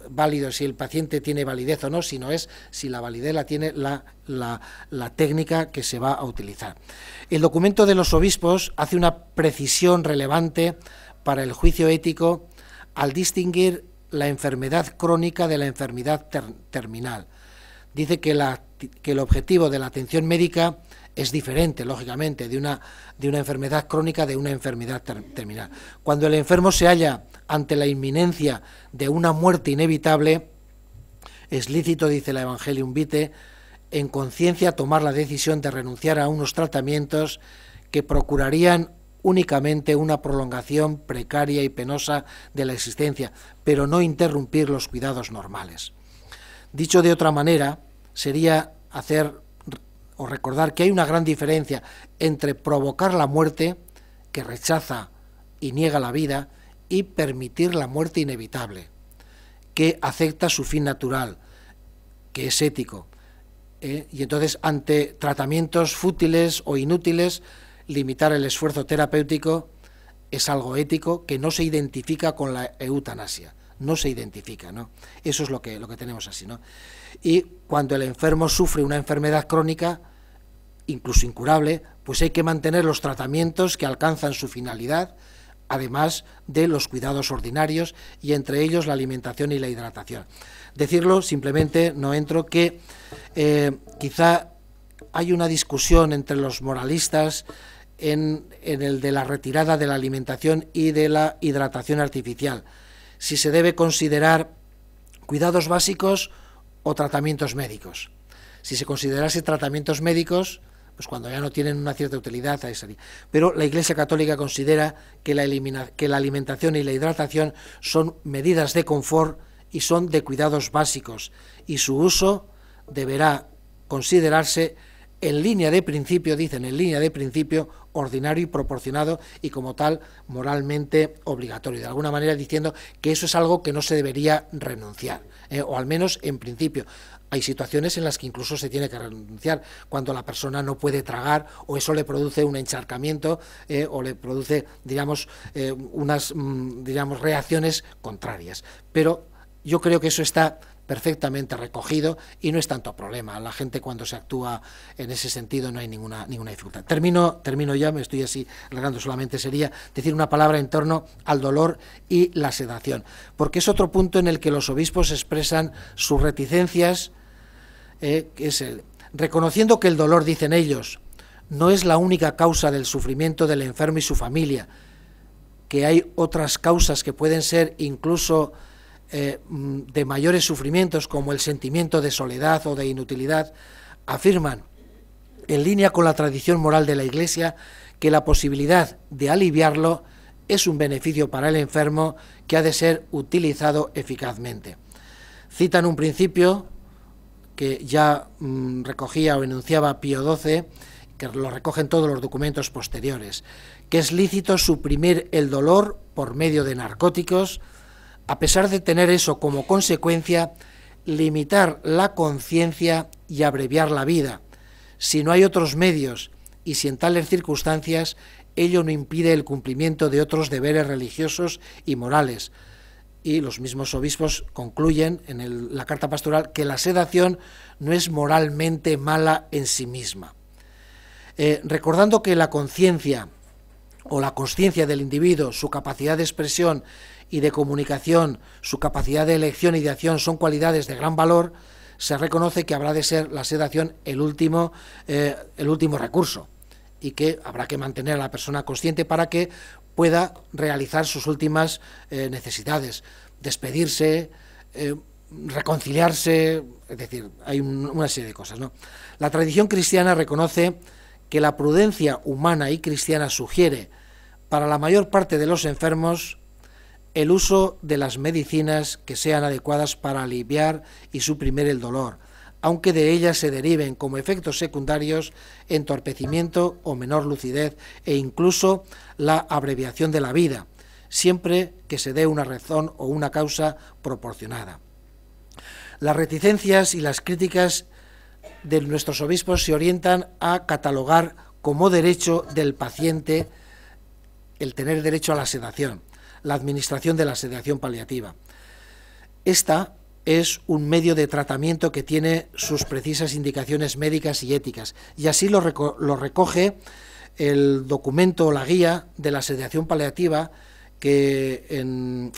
válido, si el paciente tiene validez o no, sino es si la validez la tiene la técnica que se va a utilizar. El documento de los obispos hace una precisión relevante para el juicio ético al distinguir la enfermedad crónica de la enfermedad terminal. Dice que el objetivo de la atención médica es diferente, lógicamente, de una enfermedad crónica de una enfermedad terminal. Cuando el enfermo se halla ante la inminencia de una muerte inevitable, es lícito, dice la Evangelium Vitae, en conciencia tomar la decisión de renunciar a unos tratamientos que procurarían únicamente una prolongación precaria y penosa de la existencia, pero no interrumpir los cuidados normales. Dicho de otra manera, sería hacer o recordar que hay una gran diferencia entre provocar la muerte, que rechaza y niega la vida, y permitir la muerte inevitable, que acepta su fin natural, que es ético. Y entonces, ante tratamientos fútiles o inútiles, limitar el esfuerzo terapéutico es algo ético que no se identifica con la eutanasia, no se identifica, ¿no? Eso es lo que tenemos así, ¿no? Y cuando el enfermo sufre una enfermedad crónica, incluso incurable, pues hay que mantener los tratamientos que alcanzan su finalidad, además de los cuidados ordinarios, y entre ellos la alimentación y la hidratación. Decirlo, simplemente no entro, que quizá hay una discusión entre los moralistas en el de la retirada de la alimentación y de la hidratación artificial, si se debe considerar cuidados básicos o tratamientos médicos. Si se considerase tratamientos médicos, pues cuando ya no tienen una cierta utilidad, ahí sería. Pero la Iglesia Católica considera que la alimentación y la hidratación son medidas de confort y son de cuidados básicos, y su uso deberá considerarse en línea de principio, dicen, en línea de principio, ordinario y proporcionado, y como tal moralmente obligatorio, de alguna manera diciendo que eso es algo que no se debería renunciar, o al menos en principio. Hay situaciones en las que incluso se tiene que renunciar, cuando la persona no puede tragar, o eso le produce un encharcamiento, o le produce, digamos, unas reacciones contrarias. Pero yo creo que eso está perfectamente recogido y no es tanto problema. La gente, cuando se actúa en ese sentido, no hay ninguna dificultad. Termino ya, me estoy así alargando, solamente sería decir una palabra en torno al dolor y la sedación, porque es otro punto en el que los obispos expresan sus reticencias, que es reconociendo que el dolor, dicen ellos, no es la única causa del sufrimiento del enfermo y su familia, que hay otras causas que pueden ser incluso de mayores sufrimientos, como el sentimiento de soledad o de inutilidad. Afirman, en línea con la tradición moral de la Iglesia, que la posibilidad de aliviarlo es un beneficio para el enfermo que ha de ser utilizado eficazmente. Citan un principio que ya recogía o enunciaba Pío XII, que lo recogen todos los documentos posteriores, que es lícito suprimir el dolor por medio de narcóticos, a pesar de tener eso como consecuencia limitar la conciencia y abreviar la vida, si no hay otros medios y si en tales circunstancias ello no impide el cumplimiento de otros deberes religiosos y morales. Y los mismos obispos concluyen en la carta pastoral que la sedación no es moralmente mala en sí misma. Recordando que la conciencia o la consciencia del individuo, su capacidad de expresión y de comunicación, su capacidad de elección y de acción son cualidades de gran valor, se reconoce que habrá de ser la sedación el último recurso, y que habrá que mantener a la persona consciente para que pueda realizar sus últimas necesidades, despedirse, reconciliarse, es decir, hay una serie de cosas, ¿no? La tradición cristiana reconoce que la prudencia humana y cristiana sugiere para la mayor parte de los enfermos el uso de las medicinas que sean adecuadas para aliviar y suprimir el dolor, aunque de ellas se deriven como efectos secundarios entorpecimiento o menor lucidez e incluso la abreviación de la vida, siempre que se dé una razón o una causa proporcionada. Las reticencias y las críticas de nuestros obispos se orientan a catalogar como derecho del paciente el tener derecho a la sedación, la administración de la sedación paliativa. Esta es un medio de tratamiento que tiene sus precisas indicaciones médicas y éticas, y así lo recoge el documento o la guía de la sedación paliativa que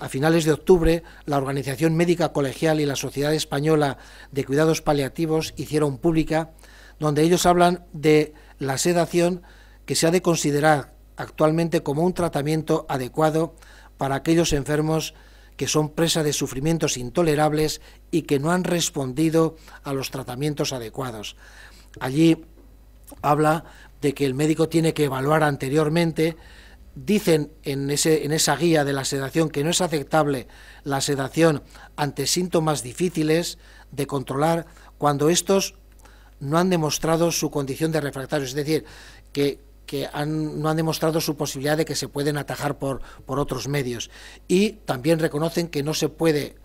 a finales de octubre la Organización Médica Colegial y la Sociedad Española de Cuidados Paliativos hicieron pública, donde ellos hablan de la sedación que se ha de considerar actualmente como un tratamiento adecuado para aquellos enfermos que son presa de sufrimientos intolerables y que no han respondido a los tratamientos adecuados. Allí habla de que el médico tiene que evaluar anteriormente Dicen en esa guía de la sedación que no es aceptable la sedación ante síntomas difíciles de controlar cuando estos no han demostrado su condición de refractarios, es decir, que no han demostrado su posibilidad de que se pueden atajar por otros medios. Y también reconocen que no se puede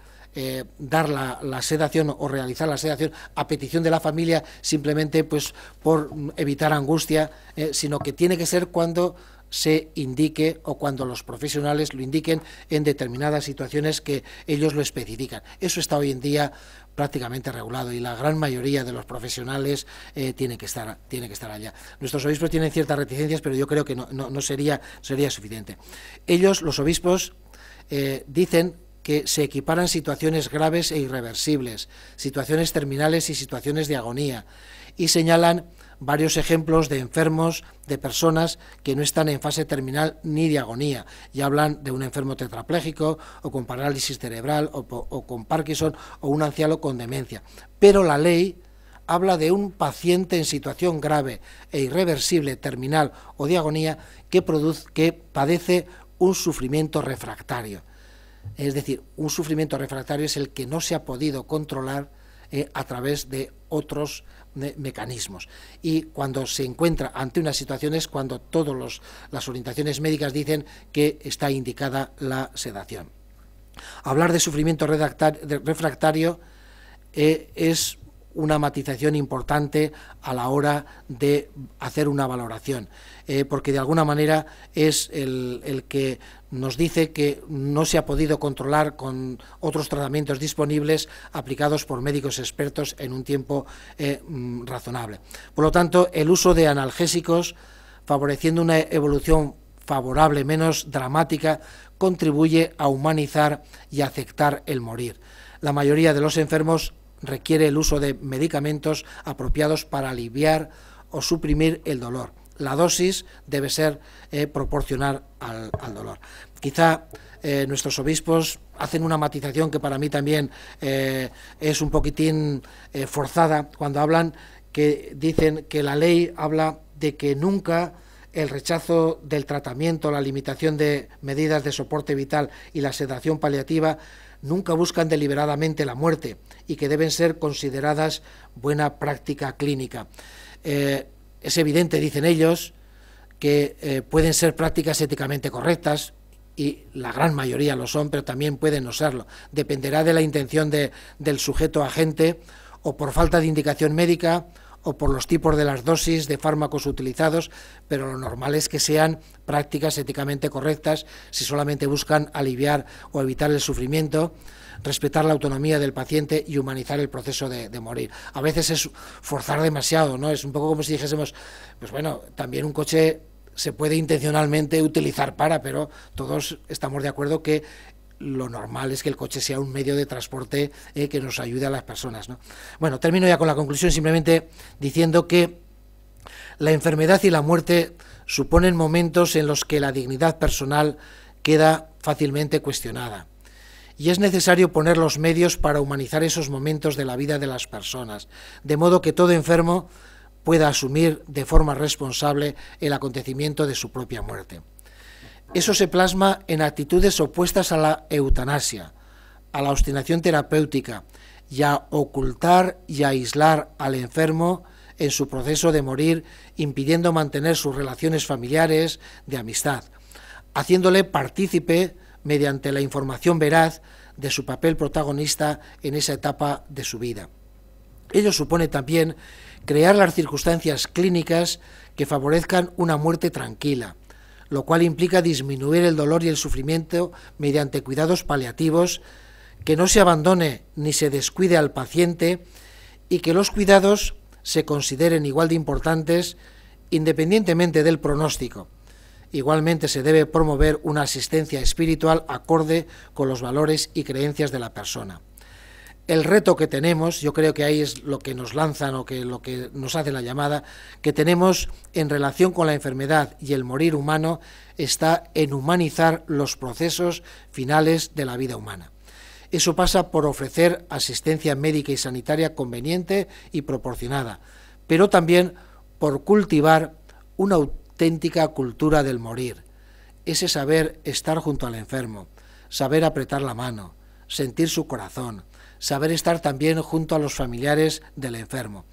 dar la sedación o realizar la sedación a petición de la familia simplemente pues por evitar angustia, sino que tiene que ser cuando se indique o cuando los profesionales lo indiquen en determinadas situaciones que ellos lo especifican. Eso está hoy en día prácticamente regulado y la gran mayoría de los profesionales tiene que estar allá. Nuestros obispos tienen ciertas reticencias, pero yo creo que no sería suficiente. Ellos, los obispos, dicen que se equiparan situaciones graves e irreversibles, situaciones terminales y situaciones de agonía, y señalan varios ejemplos de enfermos, de personas que no están en fase terminal ni de agonía, y hablan de un enfermo tetrapléjico, o con parálisis cerebral, o con Parkinson, o un anciano con demencia. Pero la ley habla de un paciente en situación grave e irreversible, terminal o de agonía, que padece un sufrimiento refractario. Es decir, un sufrimiento refractario es el que no se ha podido controlar a través de otros mecanismos, y cuando se encuentra ante una situación es cuando todas las orientaciones médicas dicen que está indicada la sedación. Hablar de sufrimiento refractario es una matización importante a la hora de hacer una valoración, porque de alguna manera es el que nos dice que no se ha podido controlar con otros tratamientos disponibles aplicados por médicos expertos en un tiempo razonable. Por lo tanto, el uso de analgésicos, favoreciendo una evolución favorable, menos dramática, contribuye a humanizar y aceptar el morir. La mayoría de los enfermos requiere el uso de medicamentos apropiados para aliviar o suprimir el dolor. La dosis debe ser proporcional al dolor. Quizá nuestros obispos hacen una matización que para mí también es un poquitín forzada, cuando dicen que la ley habla de que nunca el rechazo del tratamiento, la limitación de medidas de soporte vital y la sedación paliativa nunca buscan deliberadamente la muerte y que deben ser consideradas buena práctica clínica. Es evidente, dicen ellos, que pueden ser prácticas éticamente correctas, y la gran mayoría lo son, pero también pueden no serlo. Dependerá de la intención del sujeto agente, o por falta de indicación médica, o por los tipos de las dosis de fármacos utilizados, pero lo normal es que sean prácticas éticamente correctas si solamente buscan aliviar o evitar el sufrimiento, respetar la autonomía del paciente y humanizar el proceso de morir. A veces es forzar demasiado, ¿no? Es un poco como si dijésemos, pues bueno, también un coche se puede intencionalmente utilizar pero todos estamos de acuerdo que lo normal es que el coche sea un medio de transporte que nos ayude a las personas, ¿no? Bueno, termino ya con la conclusión simplemente diciendo que la enfermedad y la muerte suponen momentos en los que la dignidad personal queda fácilmente cuestionada, y es necesario poner los medios para humanizar esos momentos de la vida de las personas, de modo que todo enfermo pueda asumir de forma responsable el acontecimiento de su propia muerte. Eso se plasma en actitudes opuestas a la eutanasia, a la obstinación terapéutica, y a ocultar y aislar al enfermo en su proceso de morir, impidiendo mantener sus relaciones familiares, de amistad, haciéndole partícipe mediante la información veraz de su papel protagonista en esa etapa de su vida. Ello supone también crear las circunstancias clínicas que favorezcan una muerte tranquila, lo cual implica disminuir el dolor y el sufrimiento mediante cuidados paliativos, que no se abandone ni se descuide al paciente, y que los cuidados se consideren igual de importantes independientemente del pronóstico. Igualmente se debe promover una asistencia espiritual acorde con los valores y creencias de la persona. El reto que tenemos, yo creo que ahí es lo que nos lanzan o que lo que nos hace la llamada, que tenemos en relación con la enfermedad y el morir humano, está en humanizar los procesos finales de la vida humana. Eso pasa por ofrecer asistencia médica y sanitaria conveniente y proporcionada, pero también por cultivar una auténtica cultura del morir, ese saber estar junto al enfermo, saber apretar la mano, sentir su corazón, saber estar también junto a los familiares del enfermo.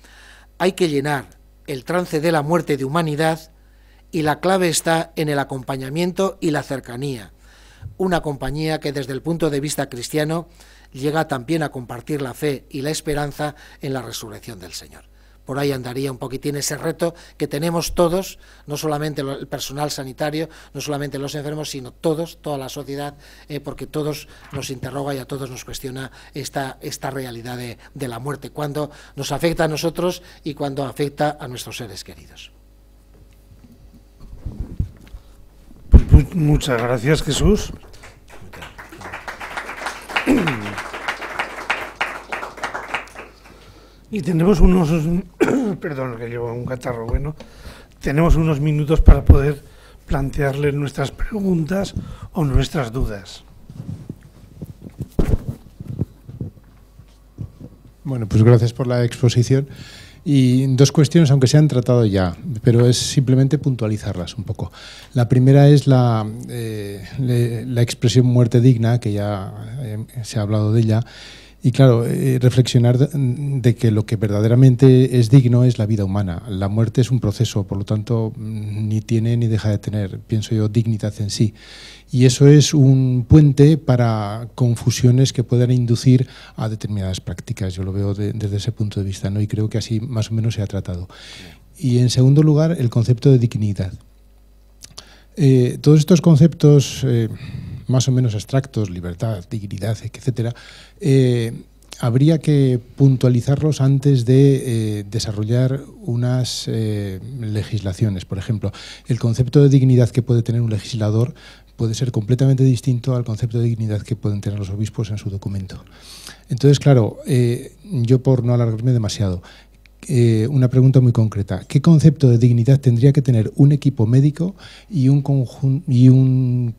Hay que llenar el trance de la muerte de humanidad y la clave está en el acompañamiento y la cercanía. Una compañía que desde el punto de vista cristiano llega también a compartir la fe y la esperanza en la resurrección del Señor. Por ahí andaría un poquitín ese reto que tenemos todos, no solamente el personal sanitario, no solamente los enfermos, sino todos, toda la sociedad, porque todos nos interroga y a todos nos cuestiona esta realidad de la muerte, cuando nos afecta a nosotros y cuando afecta a nuestros seres queridos. Pues muchas gracias, Jesús. Y tenemos unos, perdón, que llevo un catarro bueno, tenemos unos minutos para poder plantearle nuestras preguntas o nuestras dudas. Bueno, pues gracias por la exposición. Y dos cuestiones, aunque se han tratado ya, pero es simplemente puntualizarlas un poco. La primera es la expresión muerte digna, que ya se ha hablado de ella. Y claro, reflexionar de que lo que verdaderamente es digno es la vida humana. La muerte es un proceso, por lo tanto, ni tiene ni deja de tener, pienso yo, dignidad en sí. Y eso es un puente para confusiones que puedan inducir a determinadas prácticas. Yo lo veo desde ese punto de vista, ¿no? Y creo que así más o menos se ha tratado. Y en segundo lugar, el concepto de dignidad. Todos estos conceptos más o menos abstractos, libertad, dignidad, etcétera, habría que puntualizarlos antes de desarrollar unas legislaciones. Por ejemplo, el concepto de dignidad que puede tener un legislador puede ser completamente distinto al concepto de dignidad que pueden tener los obispos en su documento. Entonces, claro, yo por no alargarme demasiado, una pregunta muy concreta. ¿Qué concepto de dignidad tendría que tener un equipo médico y una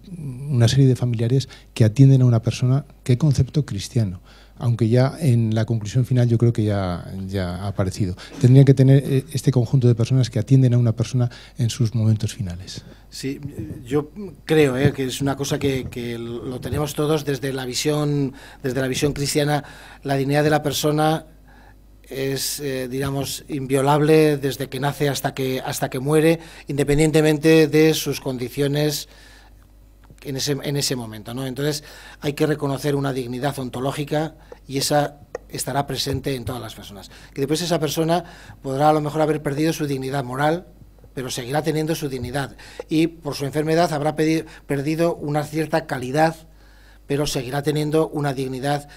serie de familiares que atienden a una persona? ¿Qué concepto cristiano? Aunque ya en la conclusión final yo creo que ya ha aparecido. Tendría que tener este conjunto de personas que atienden a una persona en sus momentos finales. Sí, yo creo que es una cosa que lo tenemos todos desde la visión cristiana. La dignidad de la persona es, digamos, inviolable desde que nace hasta que muere, independientemente de sus condiciones en ese momento, ¿no? Entonces hay que reconocer una dignidad ontológica y esa estará presente en todas las personas. Que después esa persona podrá a lo mejor haber perdido su dignidad moral, pero seguirá teniendo su dignidad y por su enfermedad habrá perdido una cierta calidad, pero seguirá teniendo una dignidad.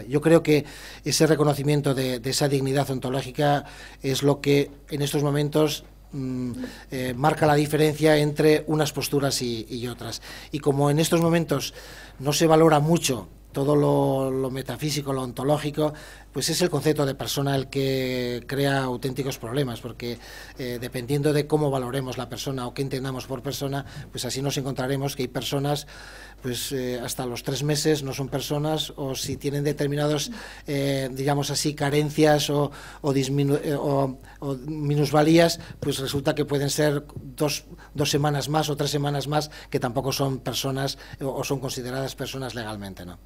Yo creo que ese reconocimiento de esa dignidad ontológica es lo que en estos momentos marca la diferencia entre unas posturas y otras. Y como en estos momentos no se valora mucho todo lo metafísico, lo ontológico, pues es el concepto de persona el que crea auténticos problemas, porque dependiendo de cómo valoremos la persona o qué entendamos por persona, pues así nos encontraremos que hay personas, pues hasta los 3 meses no son personas, o si tienen determinados, digamos así, carencias o minusvalías, pues resulta que pueden ser 2 semanas más o 3 semanas más que tampoco son personas o son consideradas personas legalmente, ¿no?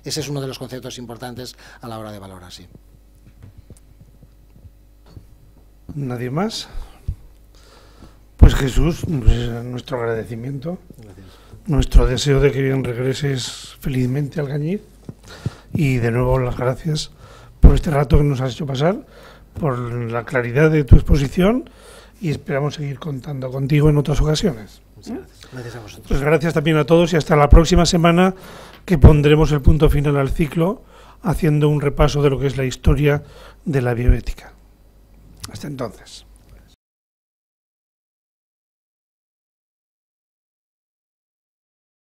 Ese es uno de los conceptos importantes a la hora de valorar, sí. ¿Nadie más? Pues Jesús, nuestro agradecimiento. Gracias. Nuestro deseo de que regreses felizmente al Cañiz y de nuevo las gracias por este rato que nos has hecho pasar, por la claridad de tu exposición y esperamos seguir contando contigo en otras ocasiones. Muchas gracias. Gracias a vosotros. Pues gracias también a todos y hasta la próxima semana, que pondremos el punto final al ciclo haciendo un repaso de lo que es la historia de la bioética. Hasta entonces.